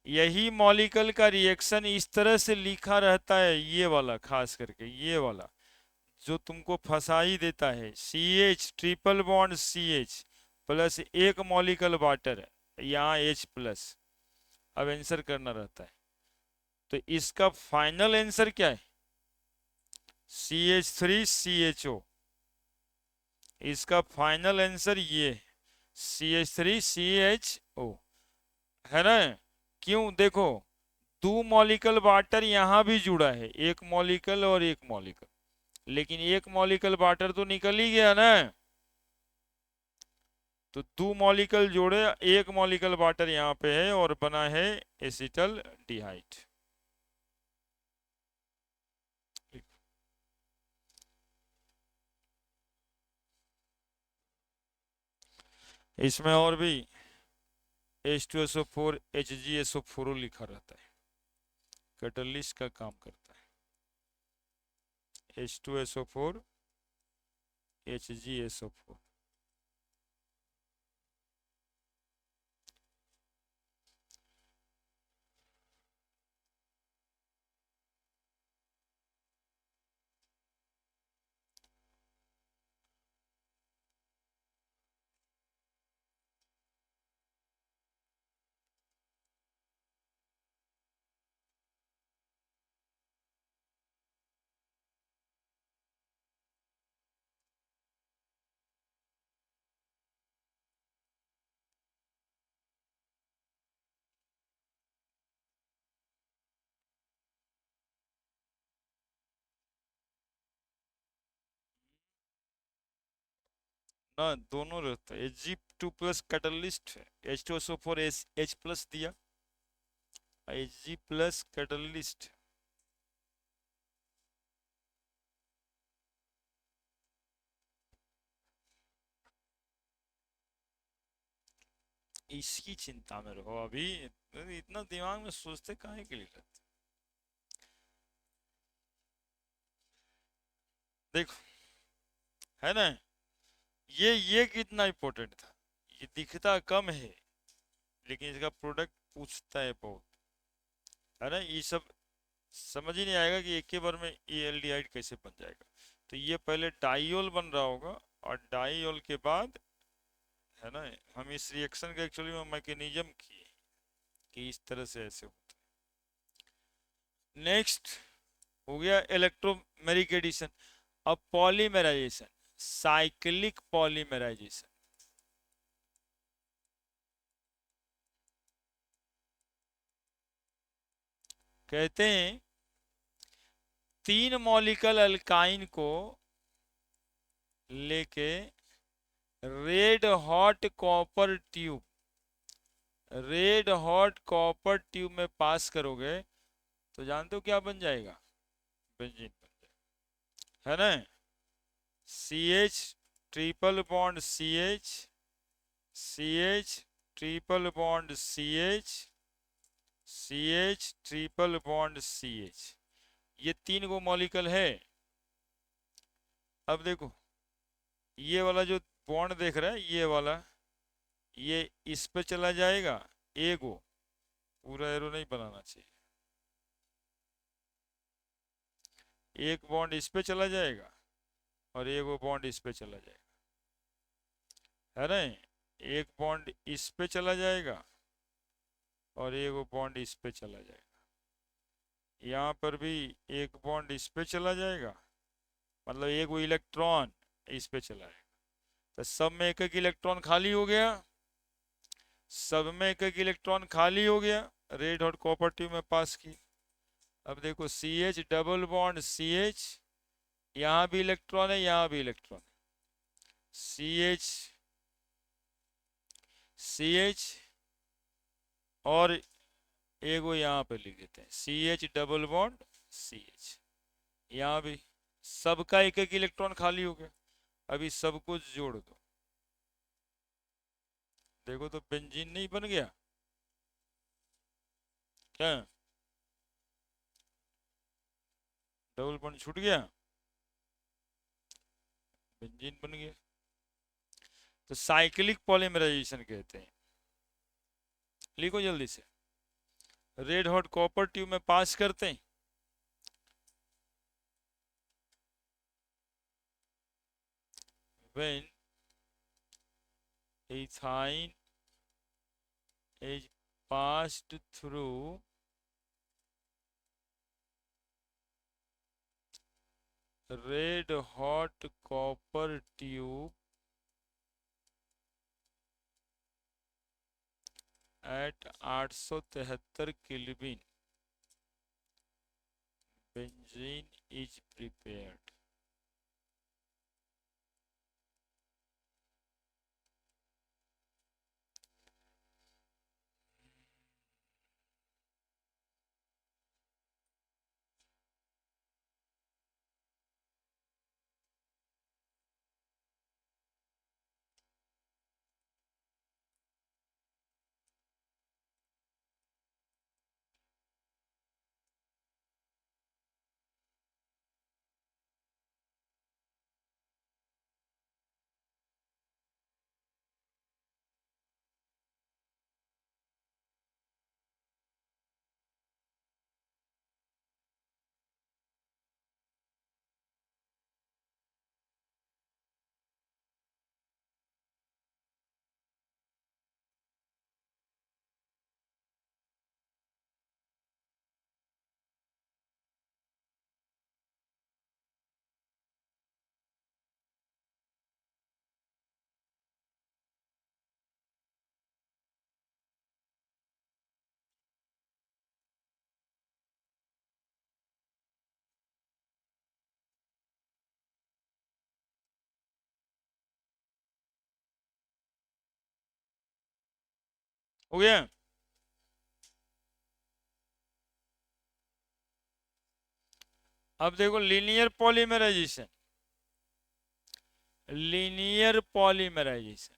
यही मॉलिक्यूल का रिएक्शन इस तरह से लिखा रहता है, ये वाला खास करके, ये वाला जो तुमको फंसा ही देता है। CH triple bond CH plus एक मॉलिक्यूल वाटर है, यहाँ H प्लस। अब आंसर करना रहता है, तो इसका फाइनल आंसर क्या है? CH3CHO। इसका फाइनल आंसर ये CH3CHO है ना। क्यों? देखो, दो मॉलिक्यूल वाटर यहाँ भी जुड़ा है, एक मॉलिक्यूल और एक मॉलिक्यूल, लेकिन एक मॉलिक्यूल वाटर तो निकल ही गया ना। तो दो मॉलिक्यूल जोड़े, एक मॉलिक्यूल वाटर यहाँ पे है और बना है एसिटल डिहाइड। इसमें और भी H2SO4 HgSO4 लिखा रहता है, कैटलिस्ट का काम करता है। H2SO4 HgSO4। ना, दोनों रहता है। Hg2 प्लस कैटलिस्ट है, H2SO4 H प्लस दिया, Hg प्लस कैटलिस्ट। इसकी चिंता में रहो अभी, इतना दिमाग में सोचते काहे के लिए रहते। देखो, है ना, ये कितना इंपॉर्टेंट था। ये दिखता कम है, लेकिन इसका प्रोडक्ट पूछता है बहुत, है ना। ये सब समझ ही नहीं आएगा कि एक ही बार में ये एल्डिहाइड कैसे बन जाएगा। तो ये पहले डाइयोल बन रहा होगा, और डाइयोल के बाद, है ना, हम इस रिएक्शन का एक्चुअली में मैकेनिज्म किए कि इस तरह से ऐसे होता है। नेक्स्ट हो गया इलेक्ट्रोमेरिक एडिशन। अब पॉलीमराइजेशन, साइक्लिक पॉलीमराइजेशन। कहते हैं तीन मॉलिक्यूल अल्काइन को लेके red hot copper tube, red hot copper tube में पास करोगे तो जानते हो क्या बन जाएगा? बेंजीन बन जाएगा, है ना। CH triple bond CH, CH triple bond CH, CH triple bond CH, ये तीन गो मॉलिक्यूल है। अब देखो, ये वाला जो बॉन्ड देख रहा है, ये वाला, ये इस पे चला जाएगा, एगो, पूरा एरो नहीं बनाना चाहिए, एक बॉन्ड इस पे चला जाएगा और एगो बॉन्ड इस पे चला जाएगा, है ना। एक बॉन्ड इस पे चला जाएगा और एगो बॉन्ड इस पे चला जाएगा। यहाँ पर भी एक बॉन्ड इस पे चला जाएगा, मतलब एगो इलेक्ट्रॉन इस पे चला जाएगा। तो सब में एक एक इलेक्ट्रॉन खाली हो गया, सब में एक एक इलेक्ट्रॉन खाली हो गया, रेड हॉट कॉपर ट्यूब में पास की। अब देखो, CH डबल बॉन्ड CH, यहाँ भी इलेक्ट्रॉन है, यहाँ भी इलेक्ट्रॉन है, CH CH, और एगो यहाँ पे लिख देते हैं CH डबल बॉन्ड CH, यहाँ भी सबका एक एक इलेक्ट्रॉन खाली हो गया। अभी सब कुछ जोड़ दो, देखो तो बेंजीन नहीं बन गया क्या? डबल बॉन्ड छूट गया। बेंजीन बन गया। तो साइक्लिक पॉलीमराइजेशन कहते हैं। लिखो जल्दी से। रेड हॉट कॉपर ट्यूब में पास करते हैं, when ethyne is passed through red hot copper tube at 873 kelvin, benzene is prepared. हो गया। अब देखो linear polymerisation, linear polymerisation.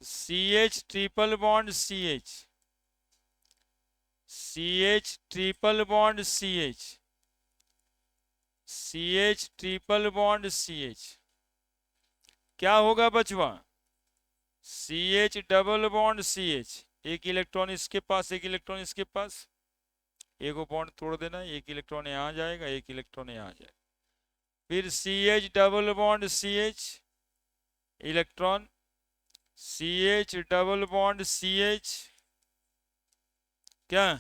CH triple bond CH, CH triple bond CH, CH triple bond CH, क्या होगा बचवा? CH double bond CH, एक electron इसके पास, एक इलेक्ट्रॉन इसके पास, एक बॉन्ड तोड़ देना, एक इलेक्ट्रॉन यहाँ जाएगा, एक इलेक्ट्रॉन यहाँ जाएगा। फिर CH double bond CH, electron, CH double bond CH, क्या?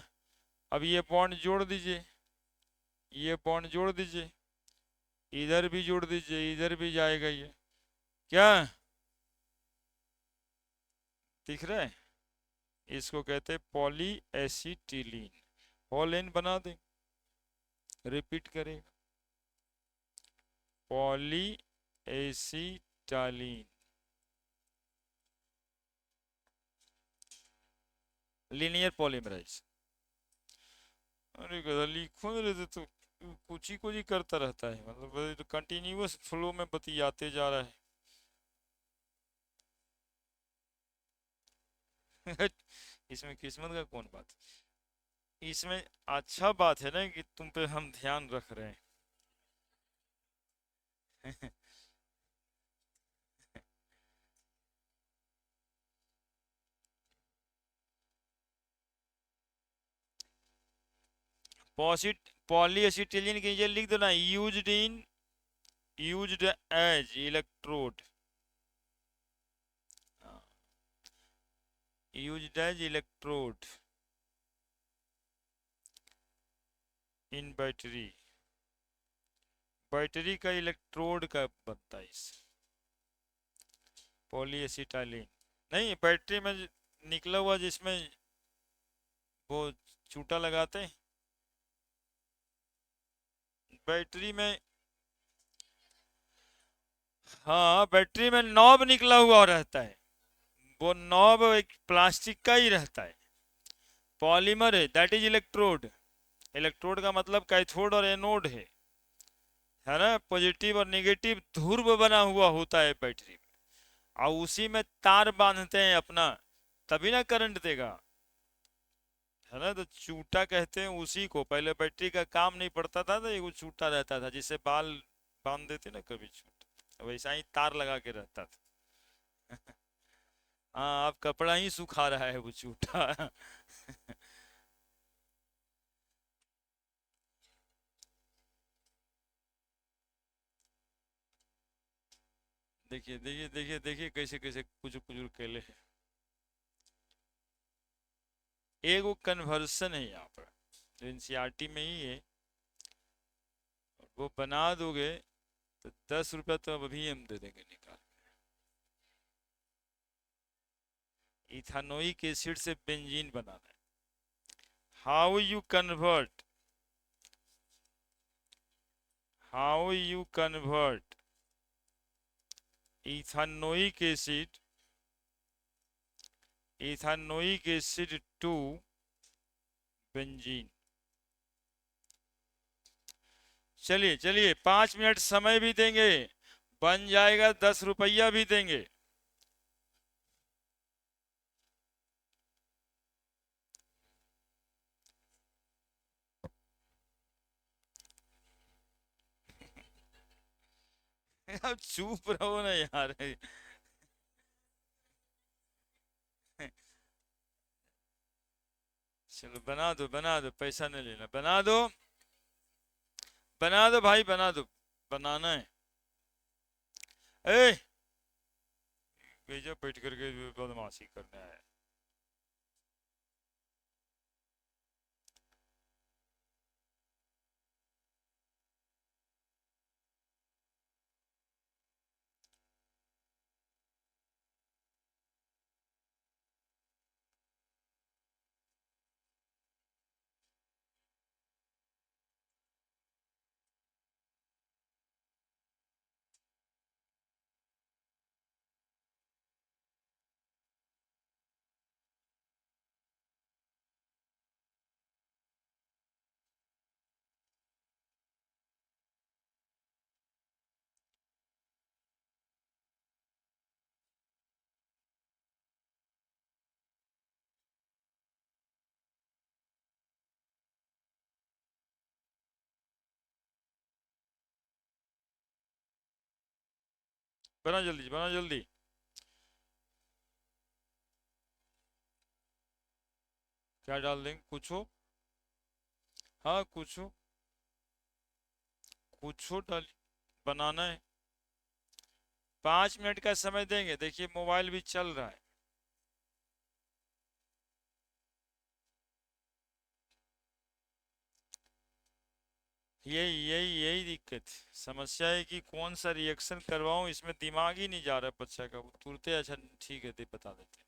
अब ये बॉन्ड जोड़ दीजिए, ये बॉन्ड जोड़ दीजिए, इधर भी जोड़ दीजिए, इधर भी जाएगा ये, क्या दिख रहा है? इसको कहते हैं पॉली एसिटिलीन। होल एन बना दें, रिपीट करेगा, पॉली एसिटालीन, लीनियर पॉलीमराइज। अरे गधा लिखो ना रहते तो कुछ ही करता रहता है, मतलब कंटिन्यूअस फ्लो में बतियाते जा रहा है। इसमें किस्मत का कौन बात? इसमें अच्छा बात है ना कि तुम पे हम ध्यान रख रहे हैं। पॉलीएसिटिलीन की ये लिख दो ना, used as electrode, used as electrode in battery, battery का इलेक्ट्रोड का बनता है इस पॉलीएसिटाइलिन। नहीं, बैटरी में निकला हुआ जिसमें वो चूटा लगाते हैं बैटरी में, हाँ बैटरी में नॉब निकला हुआ रहता है, वो नॉब एक प्लास्टिक का ही रहता है। पॉलीमर है, दैट इज इलेक्ट्रोड। इलेक्ट्रोड का मतलब कैथोड और एनोड है ना, पॉजिटिव और नेगेटिव ध्रुव बना हुआ होता है बैटरी में, और उसी में तार बांधते हैं अपना, तभी ना करंट देगा। है ना। तो चूटा कहते हैं उसी को, पहले बैटरी का काम नहीं पड़ता था तो एगो चूटा रहता था जिसे बाल बांध देते ना कभी चूटा, वैसा ही तार लगा के रहता था। हाँ, अब कपड़ा ही सुखा रहा है वो चूटा। देखिए देखिए देखिए देखिए कैसे कैसे कुछ कुछ केले हैं। एगो कन्वर्सन है यहाँ पर, जो एनसीईआरटी में ही है। वो बना दोगे तो 10 रुपया तो अब अभी हम दे देंगे निकाल। इथानोइक एसिड से बेंजीन बनाना है। How you convert, how you convert ethanoic acid, ethanoic acid to benzene. चलिए चलिए 5 मिनट समय भी देंगे, बन जाएगा 10 रुपया भी देंगे। अब चुप रहो ना यार। चलो बना दो, पैसा नहीं लेना, बना दो, बना दो भाई बना दो, बनाना है। ए भेजा बैठ करके बदमाशी करने आया। बना जल्दी बना जल्दी। क्या डाल देंगे, कुछ हो। हाँ कुछ हो, कुछ हो डाल, बनाना है। 5 मिनट का समय देंगे, देखिए मोबाइल भी चल रहा है। यही दिक्कत, समस्या है कि कौन सा रिएक्शन करवाऊं, इसमें दिमाग ही नहीं जा रहा है बच्चा का। वो तुरते अच्छा ठीक है दे बता देते हैं,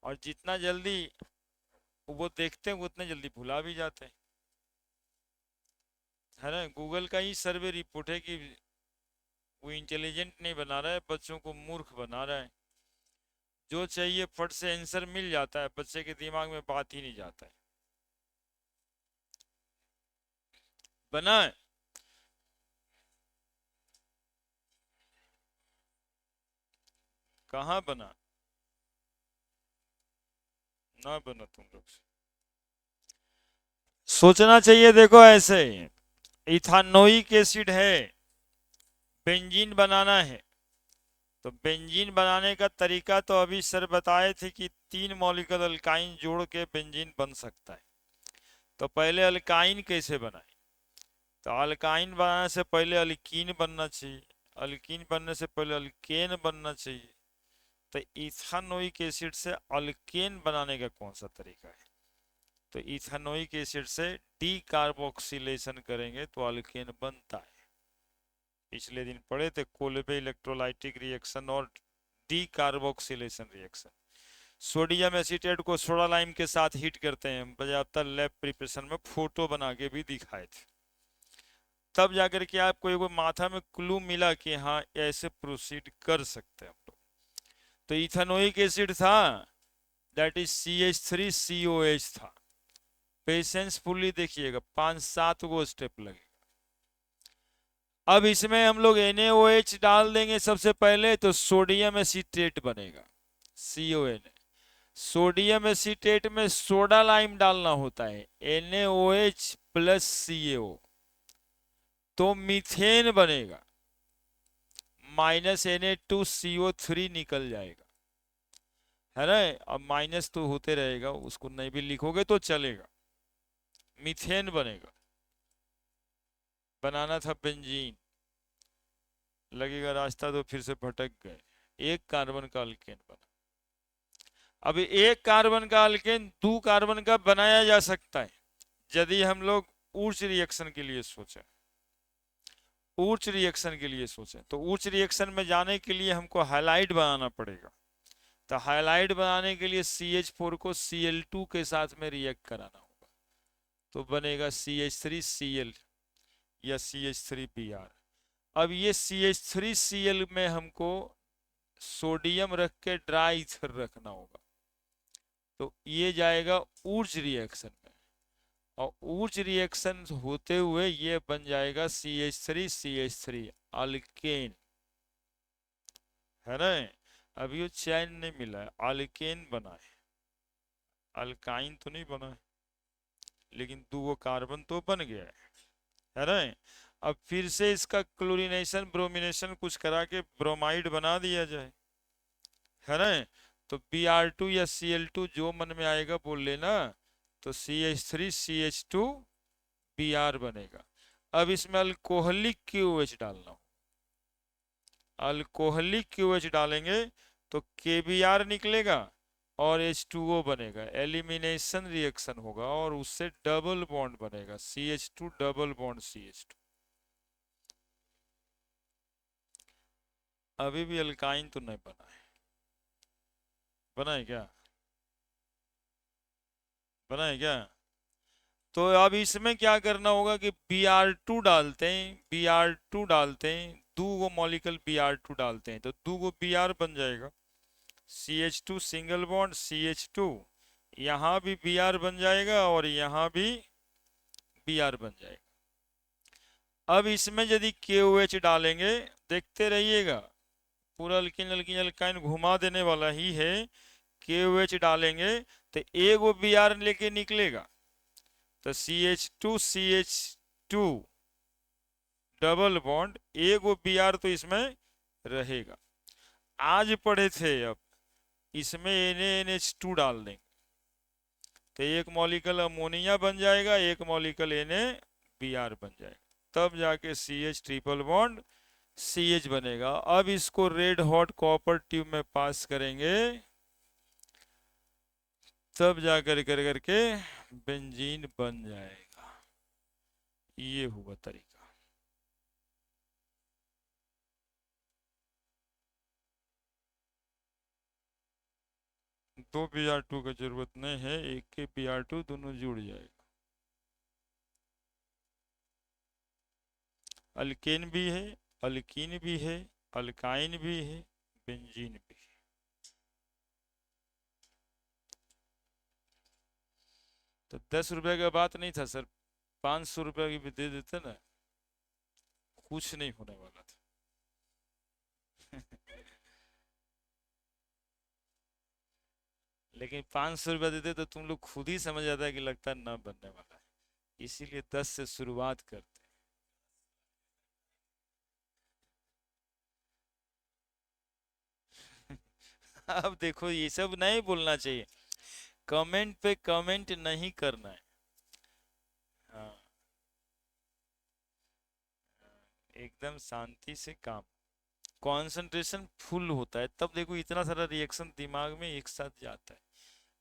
और जितना जल्दी वो देखते हैं वो उतने जल्दी भुला भी जाते हैं। है ना, गूगल का ही सर्वे रिपोर्ट है कि वो इंटेलिजेंट नहीं बना रहा है, बच्चों को मूर्ख बना रहा है। जो चाहिए फट से आंसर मिल जाता है, बच्चे के दिमाग में बात ही नहीं जाता है। बना है, कहाँ बना, ना बना तुम लोग से। सोचना चाहिए, देखो ऐसे इथानोइक एसिड है, बेंजीन बनाना है। तो बेंजीन बनाने का तरीका तो अभी सर बताए थे कि 3 मॉलिक्यूल अल्काइन जोड़ के बेंजीन बन सकता है। तो पहले अल्काइन कैसे बनाए, तो अल्काइन बनाने से पहले अल्कीन बनना चाहिए, अल्कीन बनने से पहले अल्केन बनना चाहिए। तो इथानोइक एसिड से अल्केन बनाने का कौन सा तरीका है, तो इथानोइक एसिड से डी कार्बोक्सिलेशन करेंगे तो अल्केन बनता है। पिछले दिन पढ़े थे कोल्बे इलेक्ट्रोलाइटिक रिएक्शन और D carboxylation reaction. Sodium acetate को सोडा लाइम के साथ हीट करते हैं, बजाता लैब प्रिपरेशन में फोटो बना के भी दिखाए थे। तब जाकर के आपको एक माथा में क्लू मिला कि हाँ ऐसे प्रोसीड कर सकते हैं हम लोग। तो इथेनोइक एसिड था, दैट इज CH3COH था। पेशेंस फुल्ली देखिएगा, 5-7 गो स्टेप लगे। अब इसमें हम लोग NaOH डाल देंगे सबसे पहले, तो सोडियम एसीटेट बनेगा, CON। सोडियम एसीटेट में सोडा लाइम डालना होता है, NaOH प्लस CaO, तो मीथेन बनेगा, -Na2CO3 निकल जाएगा, है ना। अब माइनस तो होते रहेगा, उसको नहीं भी लिखोगे तो चलेगा, मीथेन बनेगा। बनाना था बेंजीन, लगेगा रास्ता तो फिर से भटक गए। एक कार्बन का अल्केन बना। अब एक कार्बन का अल्केन 2 कार्बन का बनाया जा सकता है, यदि हम लोग ऊर्ज रिएक्शन के लिए सोचें। ऊर्ज रिएक्शन के लिए सोचें तो ऊर्ज रिएक्शन में जाने के लिए हमको हाइलाइट बनाना पड़ेगा। तो हाइलाइट बनाने के लिए CH4 को Cl2 के साथ में रिएक्ट कराना होगा, तो बनेगा CH3Cl या CH3Br। अब ये CH3Cl में हमको सोडियम रख के ड्राई ईथर रखना होगा, तो ये जाएगा ऊर्ज रिएक्शन में, और ऊर्ज रिएक्शन होते हुए ये बन जाएगा CH3CH3 अल्केन, है ना। अभी वो चैन नहीं मिला है, अल्केन बना है, अल्काइन तो नहीं बना है, लेकिन 2 कार्बन तो बन गया है ना। अब फिर से इसका क्लोरीनेशन ब्रोमिनेशन कुछ करा के ब्रोमाइड बना दिया जाए, है ना। तो Br2 या Cl2 जो मन में आएगा बोल लेना, तो CH3CH2Br बनेगा। अब इसमें अल्कोहलिक QH डालना हो, अल्कोहलिक QH डालेंगे तो KBr निकलेगा और H2O बनेगा, एलिमिनेशन रिएक्शन होगा और उससे डबल बॉन्ड बनेगा, CH2 डबल बॉन्ड CH2। अभी भी अल्काइन तो नहीं बना है, बना है क्या? बना है क्या? तो अब इसमें क्या करना होगा कि Br2 डालते हैं, Br2 डालते हैं, 2 मॉलिक्यूल Br2 डालते हैं तो 2 Br बन जाएगा, CH2 सिंगल बॉन्ड CH2, यहाँ भी Br बन जाएगा और यहाँ भी Br बन जाएगा। अब इसमें यदि KOH डालेंगे, देखते रहिएगा, पूरा अल्किन अल्किन अल्काइन घुमा देने वाला ही है। KOH डालेंगे तो एगो Br लेके निकलेगा, तो CH2CH2 डबल बॉन्ड, एगो Br तो इसमें रहेगा। आज पढ़े थे, अब इसमें NaNH2 डाल देंगे तो एक मॉलिक्यूल अमोनिया बन जाएगा, एक मॉलिक्यूल NaBr बन जाएगा, तब जाके CH ट्रिपल बॉन्ड CH बनेगा। अब इसको रेड हॉट कॉपर ट्यूब में पास करेंगे, तब जाकर कर करके बेंजीन बन जाएगा। ये हुआ तरीका। दो Br2 का जरूरत नहीं है, एक के Br2 दोनों जुड़ जाएगा। अल्केन भी है, अल्कीन भी है, अल्काइन भी है, बेंजीन भी है। तो 10 रुपए का बात नहीं था सर, 500 रुपए की भी दे देते ना, कुछ नहीं होने वाला था। लेकिन 500 रुपया देते तो तुम लोग खुद ही समझ जाता है कि लगता है ना बनने वाला है, इसीलिए 10 से शुरुआत करते। अब देखो ये सब नहीं बोलना चाहिए, कमेंट पे कमेंट नहीं करना है। हाँ, एकदम शांति से काम, कंसंट्रेशन फुल होता है, तब देखो इतना सारा रिएक्शन दिमाग में एक साथ जाता है,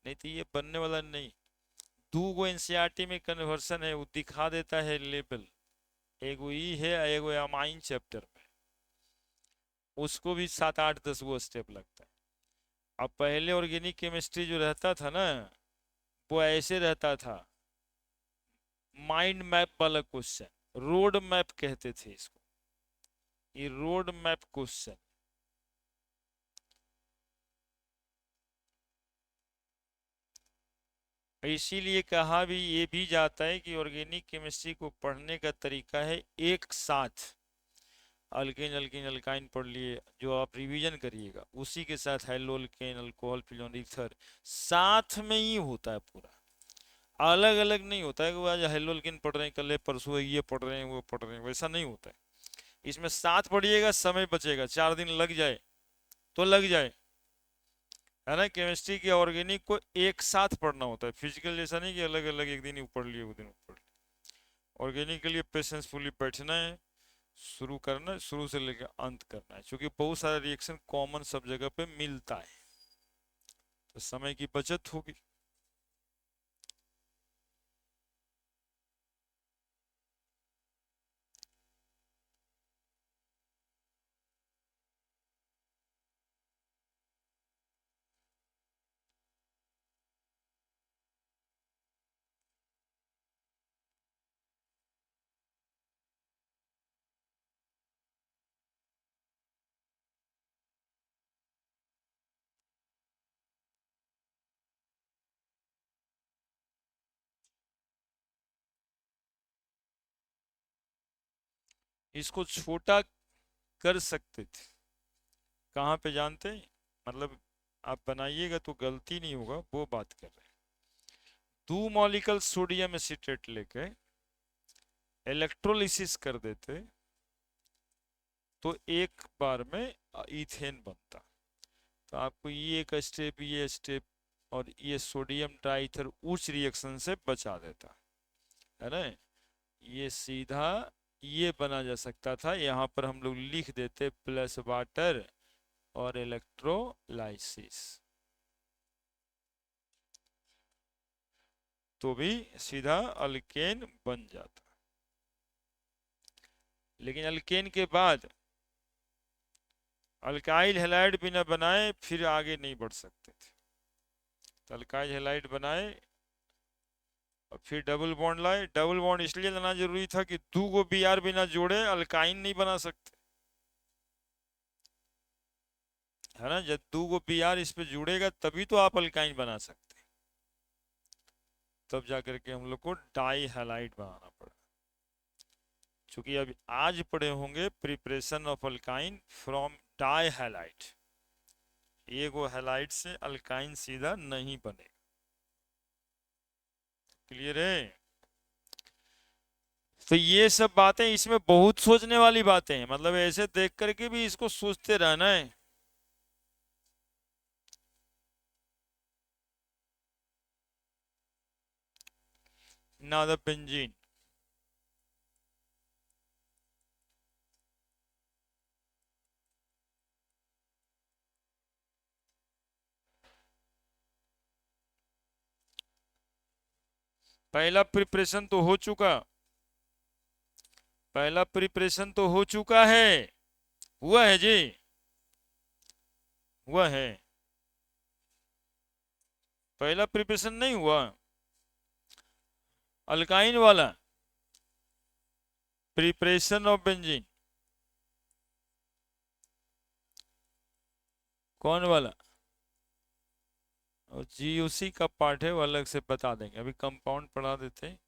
नहीं तो ये बनने वाला नहीं। 2 NCERT में कन्वर्सन है, वो दिखा देता है लेवल, एगो ई है एगो अमाइन चैप्टर में, उसको भी 7 8 10 स्टेप लगता है। अब पहले ऑर्गेनिक केमिस्ट्री जो रहता था ना, वो ऐसे रहता था, माइंड मैप वाला क्वेश्चन, रोड मैप कहते थे इसको, ये रोड मैप क्वेश्चन। इसीलिए कहा भी ये भी जाता है कि ऑर्गेनिक केमिस्ट्री को पढ़ने का तरीका है एक साथ अल्केन अल्कीन अल्काइन पढ़ लिए, जो आप रिवीजन करिएगा उसी के साथ hello alkane alcohol phenol ether साथ में ही होता है पूरा, अलग अलग नहीं होता है कि वो आज हेलो अल्केन पढ़ रहे हैं, कल परसों ये पढ़ रहे हैं वो पढ़ रहे हैं, वैसा नहीं होता है। इसमें साथ पढ़िएगा, समय बचेगा, 4 दिन लग जाए तो लग जाए, है ना। केमिस्ट्री की ऑर्गेनिक को एक साथ पढ़ना होता है, फिजिकल जैसा नहीं कि अलग अलग एक दिन ही पढ़ लिए वो दिन पढ़ लिए। ऑर्गेनिक के लिए पेशेंसफुली बैठना है, शुरू करना है, शुरू से लेकर अंत करना है, क्योंकि बहुत सारा रिएक्शन कॉमन सब जगह पे मिलता है, तो समय की बचत होगी। इसको छोटा कर सकते थे, कहाँ पे जानते हैं, मतलब आप बनाइएगा तो गलती नहीं होगा, वो बात कर रहे हैं। 2 मॉलिक्यूल सोडियम एसिटेट लेके इलेक्ट्रोलिसिस कर देते तो एक बार में इथेन बनता। तो आपको ये स्टेप और ये सोडियम ट्राइथर उच्च रिएक्शन से बचा देता है ना। ये सीधा ये बना जा सकता था, यहाँ पर हम लोग लिख देते प्लस वाटर और इलेक्ट्रोलाइसिस, तो भी सीधा अल्केन बन जाता। लेकिन अल्केन के बाद अल्काइल हैलाइड बिना बनाए फिर आगे नहीं बढ़ सकते थे, तो अल्काइल हैलाइड बनाए और फिर डबल बॉन्ड लाए। डबल बॉन्ड इसलिए लाना जरूरी था कि 2 Br बिना जोड़े अल्काइन नहीं बना सकते, है ना। जब 2 Br इस पे जुड़ेगा तभी तो आप अल्काइन बना सकते, तब जाकर के हम लोग को डाई हैलाइड बनाना पड़ा। क्योंकि अब आज पढ़े होंगे preparation of alkyne from di halide, एगो हैलाइड से अल्काइन सीधा नहीं बनेगा। क्लियर है। तो ये सब बातें इसमें बहुत सोचने वाली बातें हैं, मतलब ऐसे देख करके भी इसको सोचते रहना है। ना द बेंजीन, पहला प्रिपरेशन तो हो चुका, पहला प्रिपरेशन तो हो चुका है, हुआ है जी, हुआ है। पहला प्रिपरेशन नहीं हुआ, अल्काइन वाला प्रिपरेशन ऑफ बेंजीन, कौन वाला, और जीओसी का पार्ट है वो अलग से बता देंगे, अभी कंपाउंड पढ़ा देते हैं,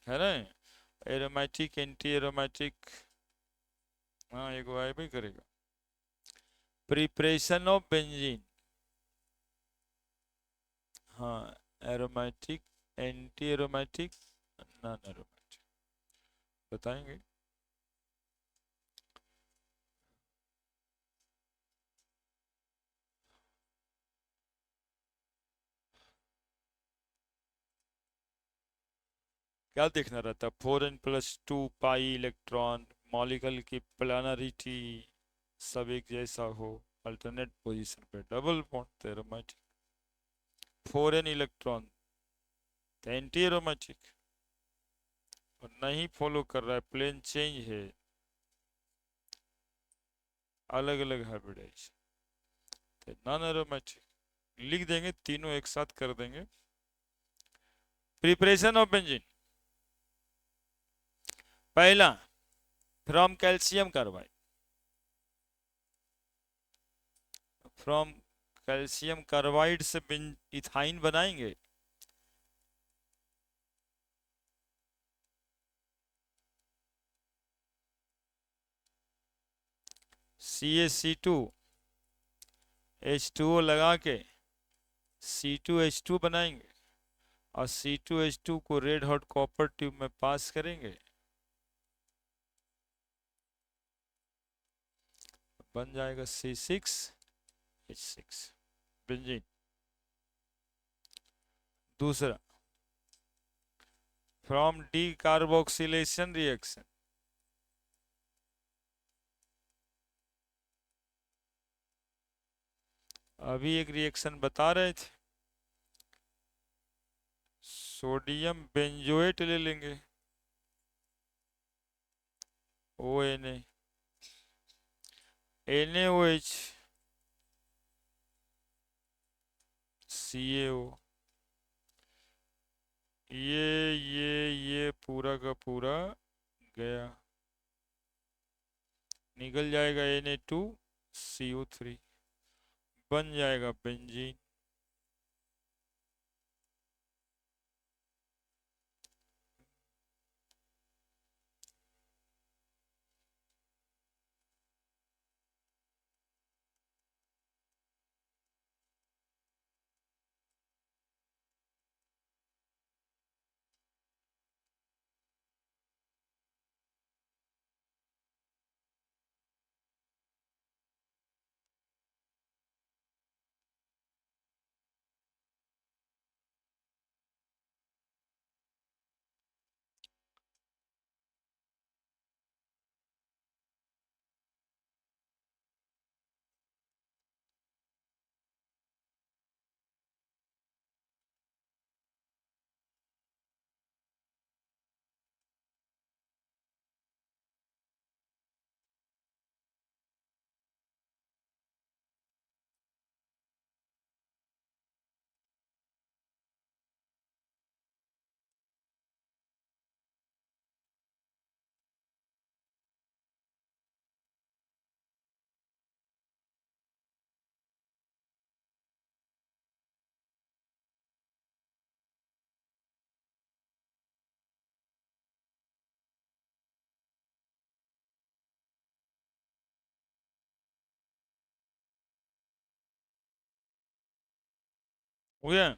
है ना। एरोमेटिक एंटी एरोमेटिक, हाँ एक आए भी करेगा। प्रिपरेशन ऑफ बेंजीन, हाँ aromatic, anti aromatic, non aromatic बताएंगे। क्या देखना रहता है, 4n+2 पाई इलेक्ट्रॉन, मॉलिक्यूल की प्लानरिटी सब एक जैसा हो, अल्टरनेट पोजीशन पे double bond aromatic, 4n electron anti aromatic, और नहीं फॉलो कर रहा है, प्लेन चेंज है, अलग अलग हाइब्रिडाइजेशन, नॉन एरोमेटिक लिख देंगे, तीनों एक साथ कर देंगे। प्रिपरेशन ऑफ बेंजीन, पहला from calcium carbide, from calcium carbide से इथाइन बनाएंगे, CaC2H2O लगा के C2H2 बनाएंगे और C2H2 को रेड हॉट कॉपर ट्यूब में पास करेंगे, बन जाएगा C6H6 बेंजीन। दूसरा, फ्रॉम डी कार्बोक्सिलेशन रिएक्शन, अभी एक रिएक्शन बता रहे थे, सोडियम बेंजोएट ले लेंगे ONA NaOH CaO, ये पूरा का पूरा गया, निकल जाएगा Na2CO3, बन जाएगा बेंजीन। हो गया।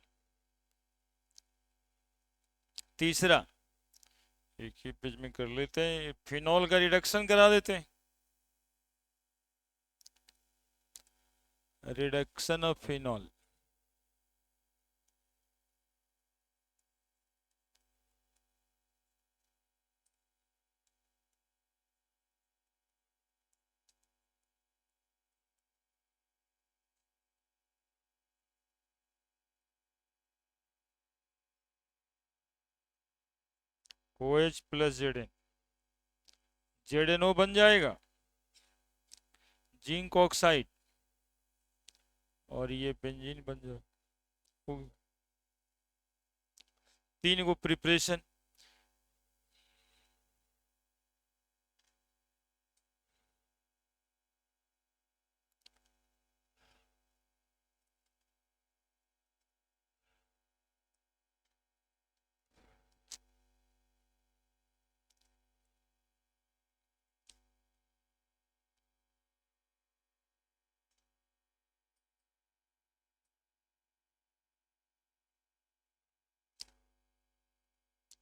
तीसरा, एक ही पेज में कर लेते हैं, फिनॉल का रिडक्शन करा देते हैं, reduction of phenol. OH plus ZnO बन जाएगा, जिंक ऑक्साइड, और ये बेंजीन बन जाएगा। तीन को प्रिपरेशन,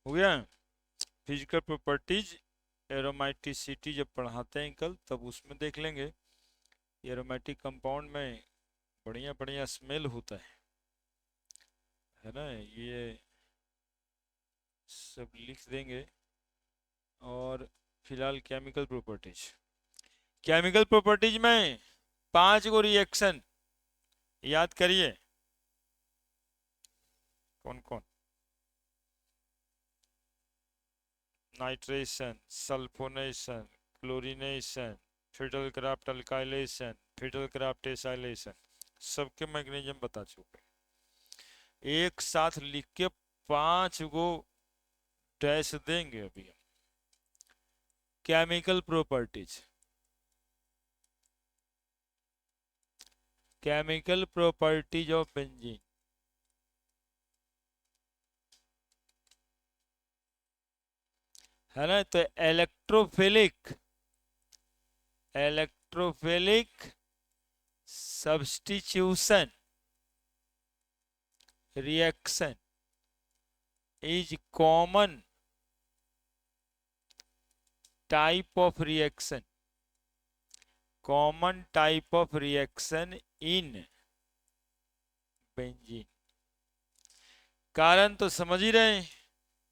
हो गया। फिजिकल प्रॉपर्टीज एरोमेटिसिटी जब पढ़ाते हैं कल, तब उसमें देख लेंगे। एरोमेटिक कंपाउंड में बढ़िया बढ़िया स्मेल होता है ना, ये सब लिख देंगे। और फिलहाल केमिकल प्रॉपर्टीज में 5 गो रिएक्शन याद करिए, कौन कौन? Nitration, sulphonation, chlorination, Friedel Crafts alkylation, Friedel Crafts acylation, सबके मैकेनिज्म बता चुके। एक साथ लिख के 5 गो डैश देंगे अभी हम। Chemical properties, chemical properties of benzene, है ना। तो electrophilic electrophilic substitution reaction is common type of reaction in benzene. कारण तो समझ ही रहे हैं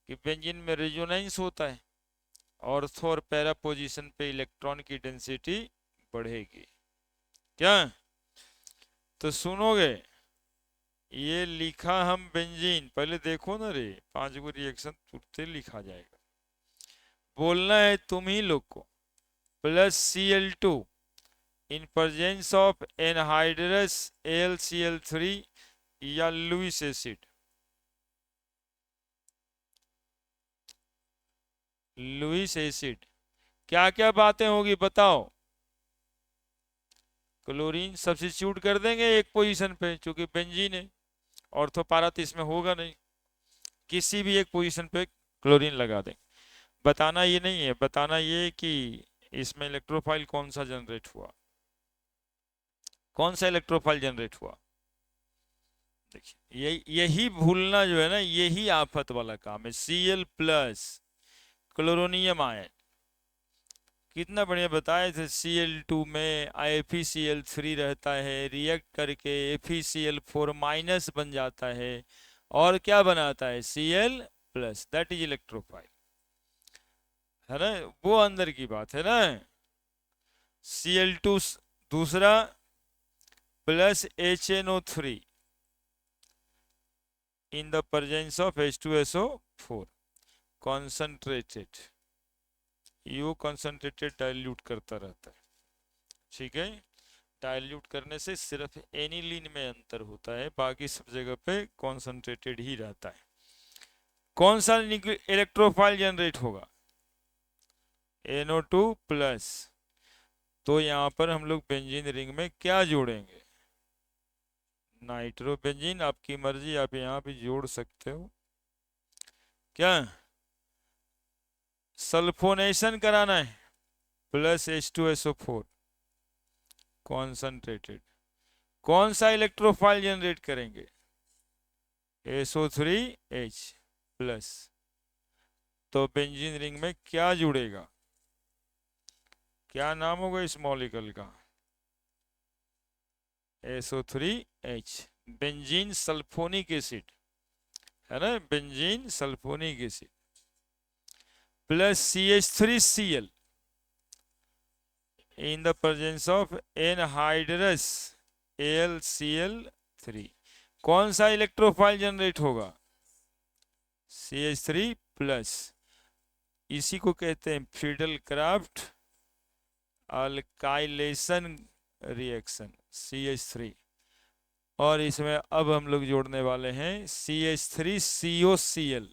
कि बेंजीन में रेजोनेंस होता है, ऑर्थो और पैरा पोजीशन पे इलेक्ट्रॉन की डेंसिटी बढ़ेगी। क्या तो सुनोगे, ये लिखा हम बेंजीन, पहले देखो ना रे, 5 गो रिएक्शन तुरंत लिखा जाएगा। बोलना है तुम ही लोग को, plus Cl2 in presence of anhydrous AlCl3 या लुईस एसिड। लुईस एसिड क्या क्या बातें होगी बताओ। क्लोरीन सब्स्टिट्यूट कर देंगे एक पोजीशन पे, क्योंकि बेंजीन है, ऑर्थो पैरा तो इसमें होगा नहीं, किसी भी एक पोजीशन पे क्लोरीन लगा देंगे। बताना ये नहीं है, बताना ये कि इसमें इलेक्ट्रोफाइल कौन सा जनरेट हुआ, कौन सा इलेक्ट्रोफाइल जनरेट हुआ। देखिए यही भूलना जो है ना, यही आफत वाला काम है। Cl प्लस क्लोरोनियम आयन, कितना बढ़िया बताए थे। Cl2 में FeCl3 रहता है, रिएक्ट करके FeCl4 माइनस बन जाता है, और क्या बनाता है Cl plus, that is electrophile, है ना, वो अंदर की बात है ना। Cl2 दूसरा plus HNO3 in the presence of H2SO4 concentrated, yo concentrated dilute करता रहता है, ठीक है। डाइल्यूट करने से सिर्फ एनिलीन में अंतर होता है, बाकी सब जगह पे कॉन्सेंट्रेटेड ही रहता है। कौन सा इलेक्ट्रोफाइल जनरेट होगा, NO2 प्लस। तो यहां पर हम लोग बेंजीन रिंग में क्या जोड़ेंगे, नाइट्रोबेंजीन, आपकी मर्जी, आप यहां भी जोड़ सकते हो। क्या सल्फोनेशन कराना है, प्लस H2SO4 कॉन्सेंट्रेटेड। कौन सा इलेक्ट्रोफाइल जनरेट करेंगे, SO3H प्लस। तो बेंजीन रिंग में क्या जुड़ेगा, क्या नाम होगा इस मॉलिक्यूल का, SO3H, बेंजीन सल्फोनिक एसिड, है ना, benzene sulphonic acid plus CH3Cl in the presence of anhydrous AlCl3। कौन सा इलेक्ट्रोफाइल जनरेट होगा, CH3 प्लस। इसी को कहते हैं Friedel Crafts alkylation reaction, CH3। और इसमें अब हम लोग जोड़ने वाले हैं CH3COCl।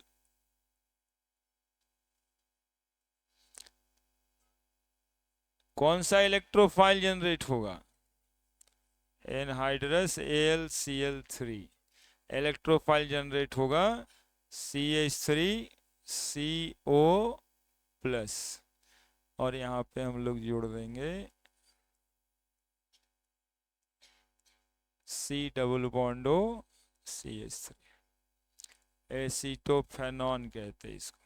कौन सा इलेक्ट्रोफाइल जनरेट होगा, एनहाइड्रस AlCl3। इलेक्ट्रोफाइल जनरेट होगा CH3CO प्लस, और यहाँ पे हम लोग जोड़ देंगे C double bond O CH3, एसीटोफेनॉन कहते हैं इसको,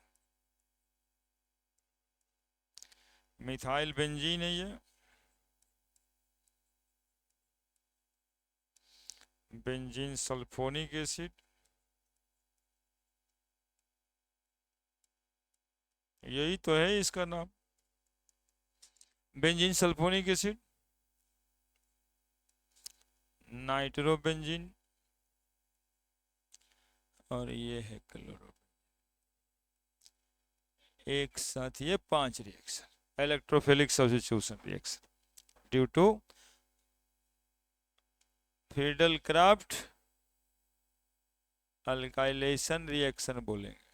मिथाइल बेंजीन है ये, बेंजीन सल्फोनिक एसिड, यही तो है इसका नाम, बेंजीन सल्फोनिक एसिड। नाइट्रोबेंजीन, और ये है क्लोरो, एक साथ ये 5 reaction, electrophilic substitution reaction due to Friedel Crafts alkylation reaction बोलेंगे,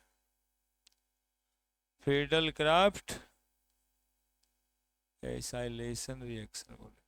फ्रीडल क्राफ्ट एसाइलेशन रिएक्शन बोलेंगे।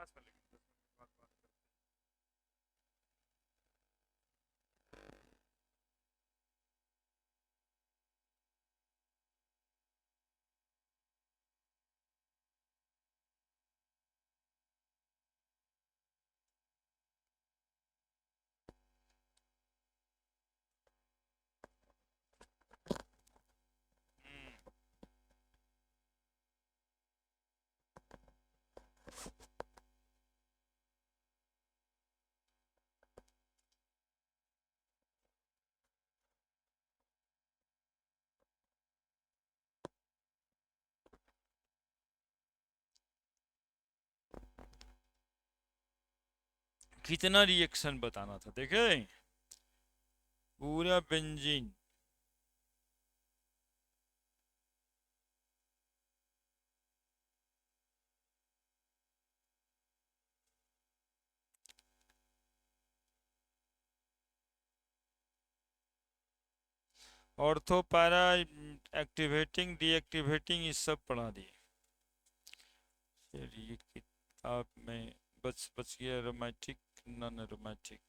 प्रयास में लगे 10 मिनट बाद बात करते हैं। कितना रिएक्शन बताना था देखे, पूरा benzene. Ortho para activating deactivating ये सब पढ़ा दिए। चलिए किताब में बच बच गया एरोमेटिक नॉन एरोमेटिक।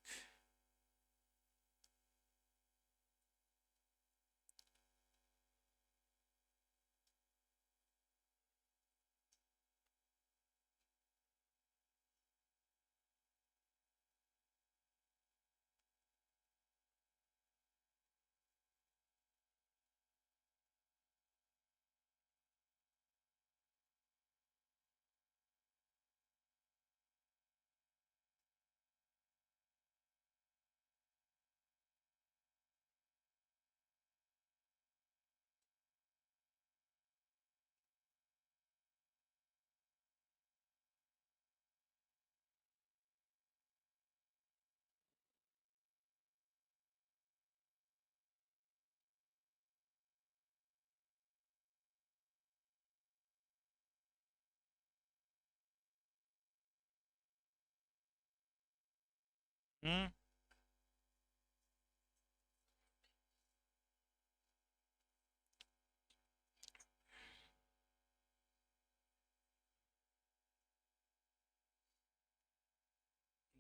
हम्म।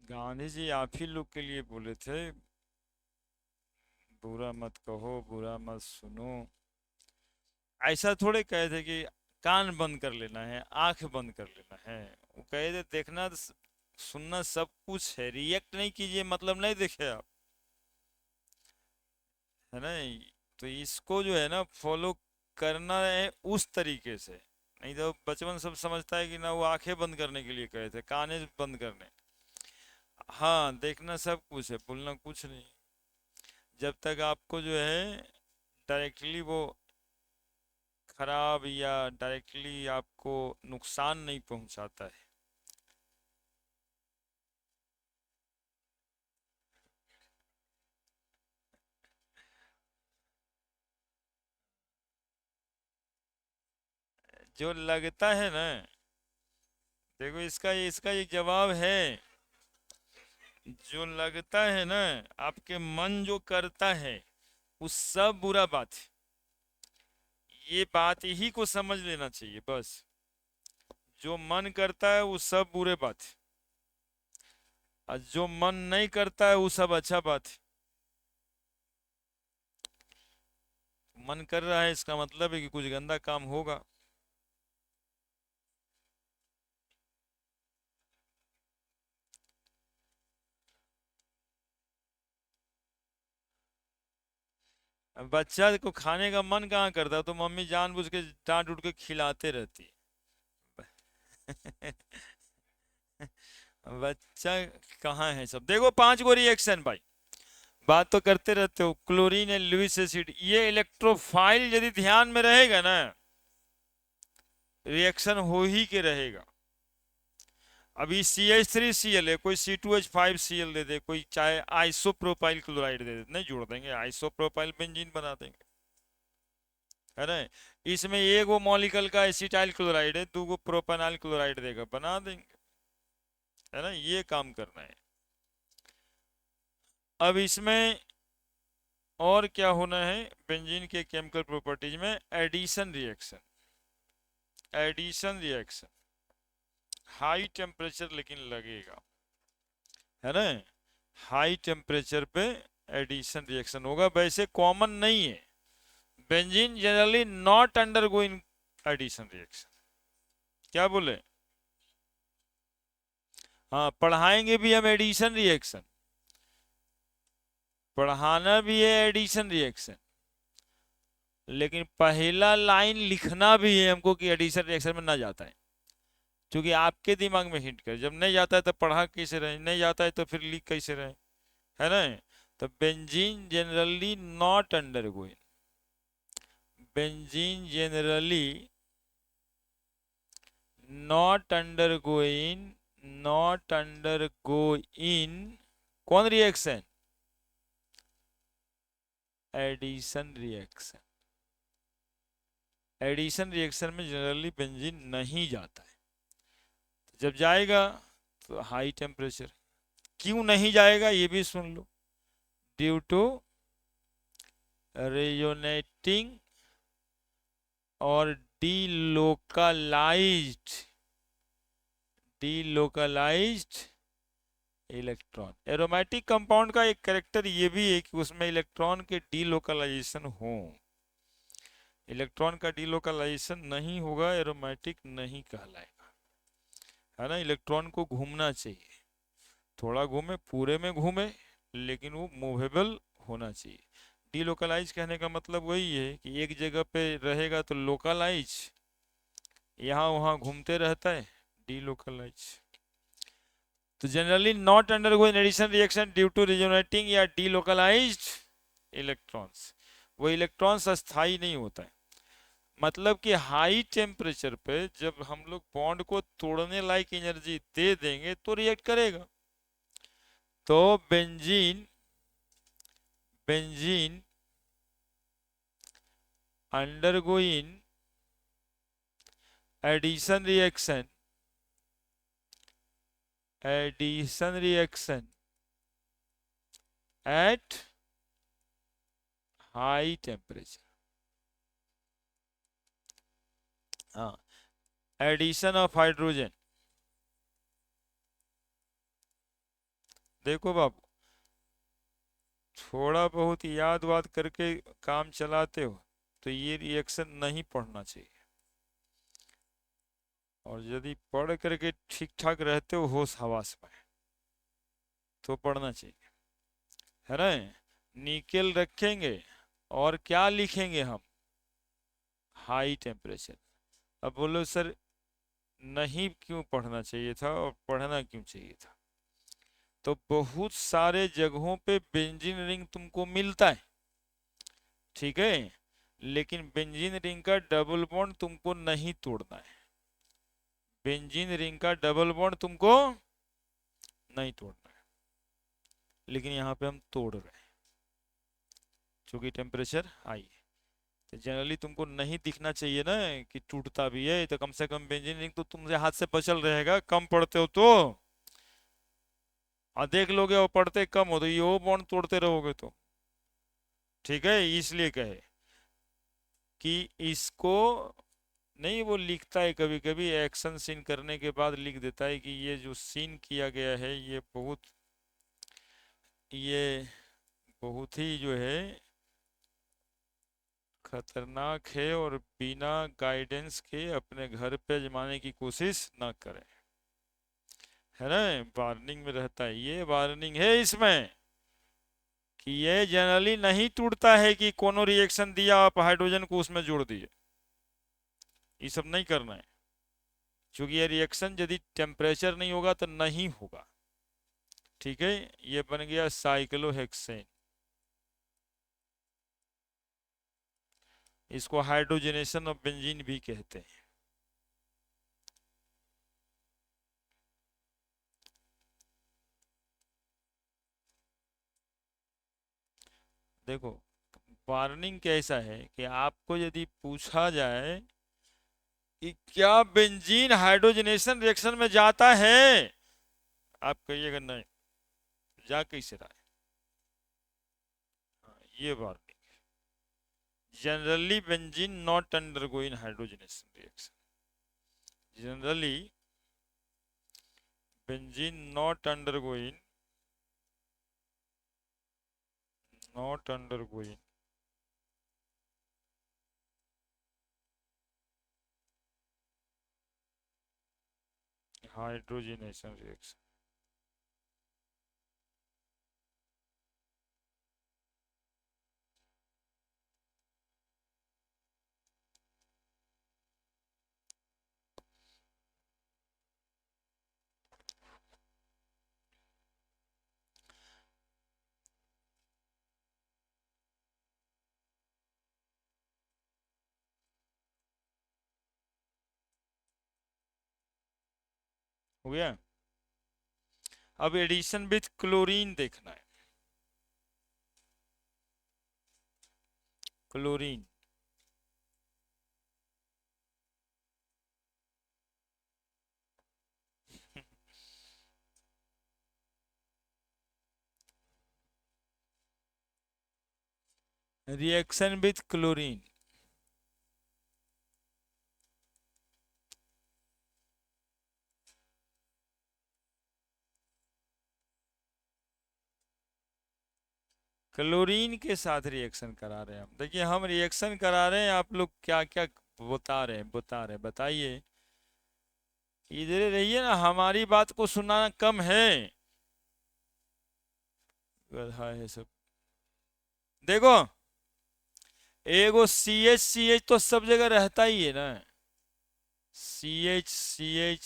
गांधी जी आप ही लोग के लिए बोले थे बुरा मत कहो बुरा मत सुनो। ऐसा थोड़े कहे थे कि कान बंद कर लेना है आंख बंद कर लेना है। वो कहे थे देखना सुनना सब कुछ है, रिएक्ट नहीं कीजिए मतलब नहीं देखे आप, है ना। तो इसको जो है ना फॉलो करना है उस तरीके से। नहीं तो बचपन सब समझता है कि ना वो आंखें बंद करने के लिए कहे थे, काने बंद करने। हाँ देखना सब कुछ है, बोलना कुछ नहीं। जब तक आपको जो है डायरेक्टली वो खराब या डायरेक्टली आपको नुकसान नहीं पहुंचाता है। जो लगता है ना, देखो इसका इसका एक जवाब है। जो लगता है ना, आपके मन जो करता है वो सब बुरा बात है। ये बात ही को समझ लेना चाहिए बस। जो मन करता है वो सब बुरे बात है, और जो मन नहीं करता है वो सब अच्छा बात है। मन कर रहा है इसका मतलब है कि कुछ गंदा काम होगा। अब बच्चा को खाने का मन कहाँ करता है, तो मम्मी जानबूझ के डांट उठ के खिलाते रहती है। बच्चा कहाँ है सब। देखो 5 गो रिएक्शन भाई, बात तो करते रहते हो। क्लोरीन एंड लुइस एसिड, ये इलेक्ट्रोफाइल यदि ध्यान में रहेगा ना, रिएक्शन हो ही के रहेगा। अभी CH3Cl है, कोई C2H5Cl दे दे, कोई चाहे आइसोप्रोपाइल क्लोराइड दे दे, नहीं जोड़ देंगे, आइसोप्रोपाइल बेंजीन बना देंगे, है ना। इसमें एक वो मॉलिक्यूल का एसिटाइल क्लोराइड है, 2 गो प्रोपेनाइल क्लोराइड देगा, बना देंगे, है ना। ये काम करना है। अब इसमें और क्या होना है बेंजीन के केमिकल प्रॉपर्टीज में, addition reaction. Addition reaction high temperature लेकिन लगेगा, है ना। हाई टेम्परेचर पे एडिशन रिएक्शन होगा, वैसे कॉमन नहीं है। Benzene generally not undergoing addition reaction. क्या बोले? हाँ, पढ़ाएंगे भी हम एडिशन रिएक्शन, पढ़ाना भी है एडिशन रिएक्शन, लेकिन पहला लाइन लिखना भी है हमको कि एडिशन रिएक्शन में ना जाता है, क्योंकि आपके दिमाग में हिट कर, जब नहीं जाता है तो पढ़ा कैसे रहे, नहीं जाता है तो फिर लिख कैसे रहे, है ना। तो benzene generally not undergoing, benzene generally not undergoing, not undergoing कौन reaction? Addition reaction. Addition reaction में जनरली बेंजीन नहीं जाता है, जब जाएगा तो हाई टेम्परेचर। क्यों नहीं जाएगा ये भी सुन लो। ड्यू टू रेजोनेटिंग और डीलोकलाइज्ड इलेक्ट्रॉन। एरोमेटिक कंपाउंड का एक कैरेक्टर ये भी है कि उसमें इलेक्ट्रॉन के डीलोकलाइजेशन हो। इलेक्ट्रॉन का डीलोकलाइजेशन नहीं होगा, एरोमेटिक नहीं कहलाएगा, है ना। इलेक्ट्रॉन को घूमना चाहिए, थोड़ा घूमे, पूरे में घूमे, लेकिन वो मूवेबल होना चाहिए। डीलोकलाइज कहने का मतलब वही है कि एक जगह पे रहेगा तो लोकलाइज, यहाँ वहाँ घूमते रहता है, डीलोकलाइज। तो generally not undergoing addition reaction due to resonating या डीलोकलाइज्ड इलेक्ट्रॉन्स। वो इलेक्ट्रॉन्स अस्थाई नहीं होता है, मतलब कि हाई टेम्परेचर पे जब हम लोग बॉन्ड को तोड़ने लायक एनर्जी दे देंगे तो रिएक्ट करेगा। तो benzene benzene undergoing addition reaction, addition reaction at high temperature. हाँ, एडिशन ऑफ हाइड्रोजन। देखो बाबू, थोड़ा बहुत याद वाद करके काम चलाते हो तो ये रिएक्शन नहीं पढ़ना चाहिए, और यदि पढ़ करके ठीक ठाक रहते हो होश हवास में तो पढ़ना चाहिए, है ना। निकेल रखेंगे और क्या लिखेंगे हम? High temperature. अब बोलो सर नहीं क्यों पढ़ना चाहिए था और पढ़ना क्यों चाहिए था? तो बहुत सारे जगहों पे बेंजीन रिंग तुमको मिलता है, ठीक है, लेकिन बेंजीन रिंग का डबल बॉन्ड तुमको नहीं तोड़ना है। बेंजीन रिंग का डबल बॉन्ड तुमको नहीं तोड़ना है, लेकिन यहाँ पे हम तोड़ रहे हैं क्योंकि टेम्परेचर हाई है। तो जनरली तुमको नहीं दिखना चाहिए ना कि टूटता भी है, तो कम से कम बेंजीन रिंग तो तुमसे हाथ से बचल रहेगा, कम पढ़ते हो तो। और देख लोगे और पढ़ते कम हो तो ये वो बॉन्ड तोड़ते रहोगे तो, ठीक है। इसलिए कहे कि इसको नहीं, वो लिखता है कभी कभी एक्शन सीन करने के बाद लिख देता है कि ये जो सीन किया गया है ये बहुत ही जो है खतरनाक है, और बिना गाइडेंस के अपने घर पे जमाने की कोशिश ना करें, है ना। वार्निंग में रहता है, ये वार्निंग है इसमें कि ये जनरली नहीं टूटता है कि कोनो रिएक्शन दिया आप हाइड्रोजन को उसमें जोड़ दिए, ये सब नहीं करना है, क्योंकि ये रिएक्शन यदि टेम्परेचर नहीं होगा तो नहीं होगा, ठीक है। ये बन गया साइक्लोहेक्सेन, इसको हाइड्रोजनेशन ऑफ बेंजीन भी कहते हैं। देखो, वार्निंग कैसा है कि आपको यदि पूछा जाए कि क्या बेंजीन हाइड्रोजनेशन रिएक्शन में जाता है, आप कहिएगा नहीं, जा कैसे रहा है। हाँ, ये warning. Generally benzene not undergoing hydrogenation reaction, generally benzene not undergoing hydrogenation reaction. हो गया। अब एडिशन विथ क्लोरीन देखना है। Chlorine reaction with chlorine. Chlorine के साथ रिएक्शन करा रहे हैं हम। देखिए हम रिएक्शन करा रहे हैं, आप लोग क्या क्या बता रहे हैं बताइए। इधर रहिए ना, हमारी बात को सुनना कम है। गधा है सब। देखो एगो सी एच तो सब जगह रहता ही है ना। C H C H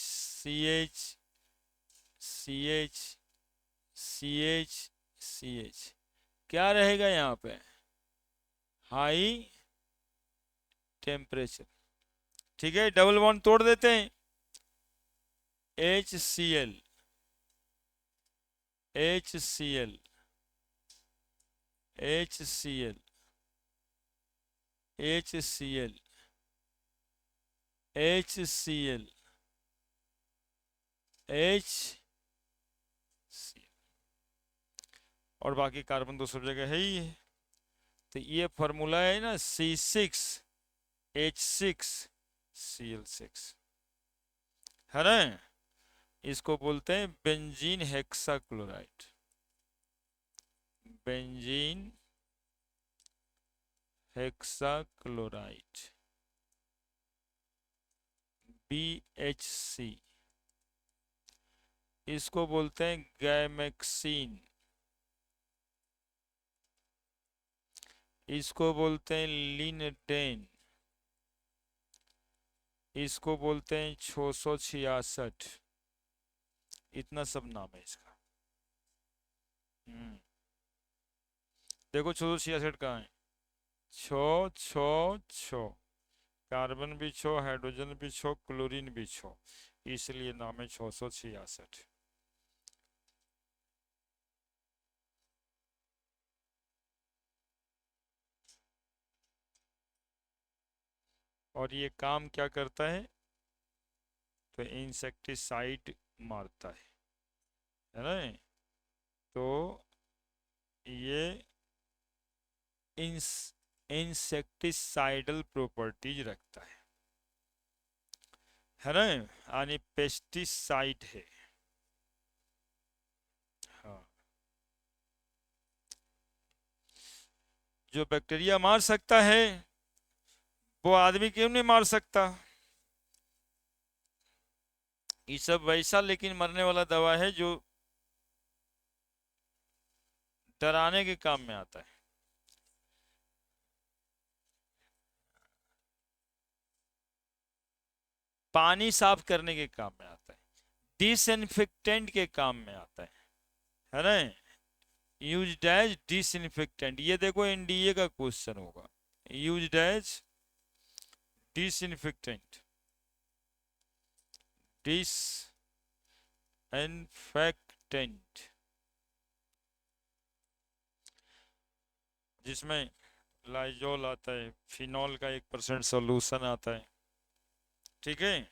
C H C H क्या रहेगा यहाँ पे? High temperature. ठीक है, डबल बॉन्ड तोड़ देते हैं। H C L H C L H C L H C L H C L H C, और बाकी कार्बन तो सब जगह है ही है। तो ये फॉर्मूला है ना C6H6Cl6, है ना। इसको बोलते हैं benzene hexachloride. Benzene hexachloride BHC। इसको बोलते हैं गैमेक्सीन। इसको बोलते हैं लिनडेन। इसको बोलते हैं 666। इतना सब नाम है इसका। देखो 666 कहाँ है? 666। कार्बन भी 6, हाइड्रोजन भी 6, क्लोरीन भी 6, इसलिए नाम है 666। और ये काम क्या करता है? तो इंसेक्टिसाइड मारता है ना। तो ये इंसेक्टिसाइडल प्रॉपर्टीज रखता है ना, यानी पेस्टिसाइड है। हाँ, जो बैक्टीरिया मार सकता है वो आदमी क्यों नहीं मार सकता? ये सब वैसा लेकिन मरने वाला दवा है जो डराने के काम में आता है। पानी साफ करने के काम में आता है, डिसइंफेक्टेंट के काम में आता है ना। यूज्ड एज डिसइंफेक्टेंट, ये देखो एनडीए का क्वेश्चन होगा। यूज्ड एज डिसइंफेक्टेंट, डिसइंफेक्टेंट, जिसमें लाइजोल आता है, फिनॉल का 1% सोल्यूशन आता है। ठीक है।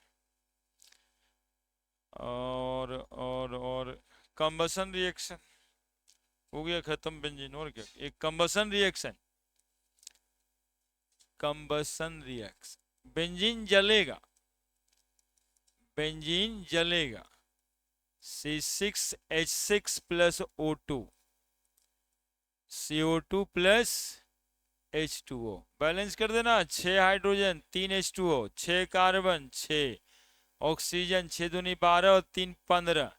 और कंबसन रिएक्शन हो गया खत्म बेंजीन। और क्या? एक कंबसन रिएक्शन, बेंजीन जलेगा, बेंजीन जलेगा। C6H6 plus O2, CO2 plus H2O, balance कर देना। 6 हाइड्रोजन 3 H2O, 6 कार्बन 6 ऑक्सीजन, 6 दूनी 12 और 3 15,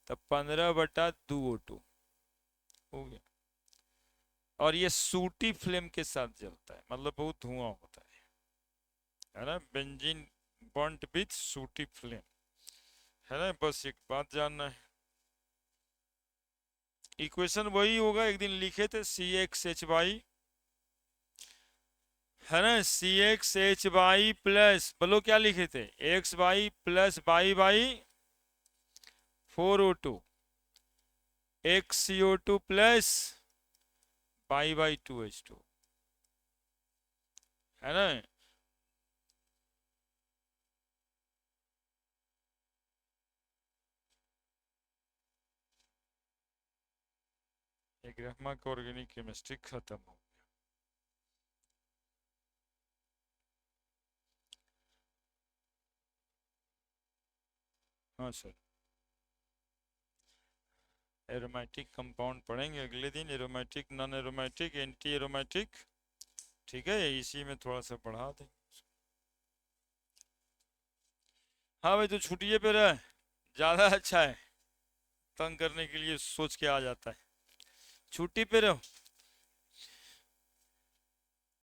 तब 15/2 O2 हो गया। और ये सूटी फ्लेम के साथ जलता है, मतलब बहुत धुआं होता है ना, बेंजीन बॉन्ड विथ सूटी फ्लेम, है ना। बस एक बात जानना है, इक्वेशन वही होगा, एक दिन लिखे थे CXH, है ना, CXH प्लस, बोलो क्या लिखे थे, XY plus Y/4O2, XCO2 plus Y/2H2, है ना। ग्रामा का ऑर्गेनिक केमिस्ट्री खत्म हो। हाँ सर, एरोमेटिक कंपाउंड पढ़ेंगे अगले दिन, aromatic, non aromatic, anti aromatic, ठीक है, इसी में थोड़ा सा पढ़ा दें। हाँ भाई, तो छुट्टिए पे रहे ज़्यादा अच्छा है, तंग करने के लिए सोच के आ जाता है, छुट्टी पे रहो।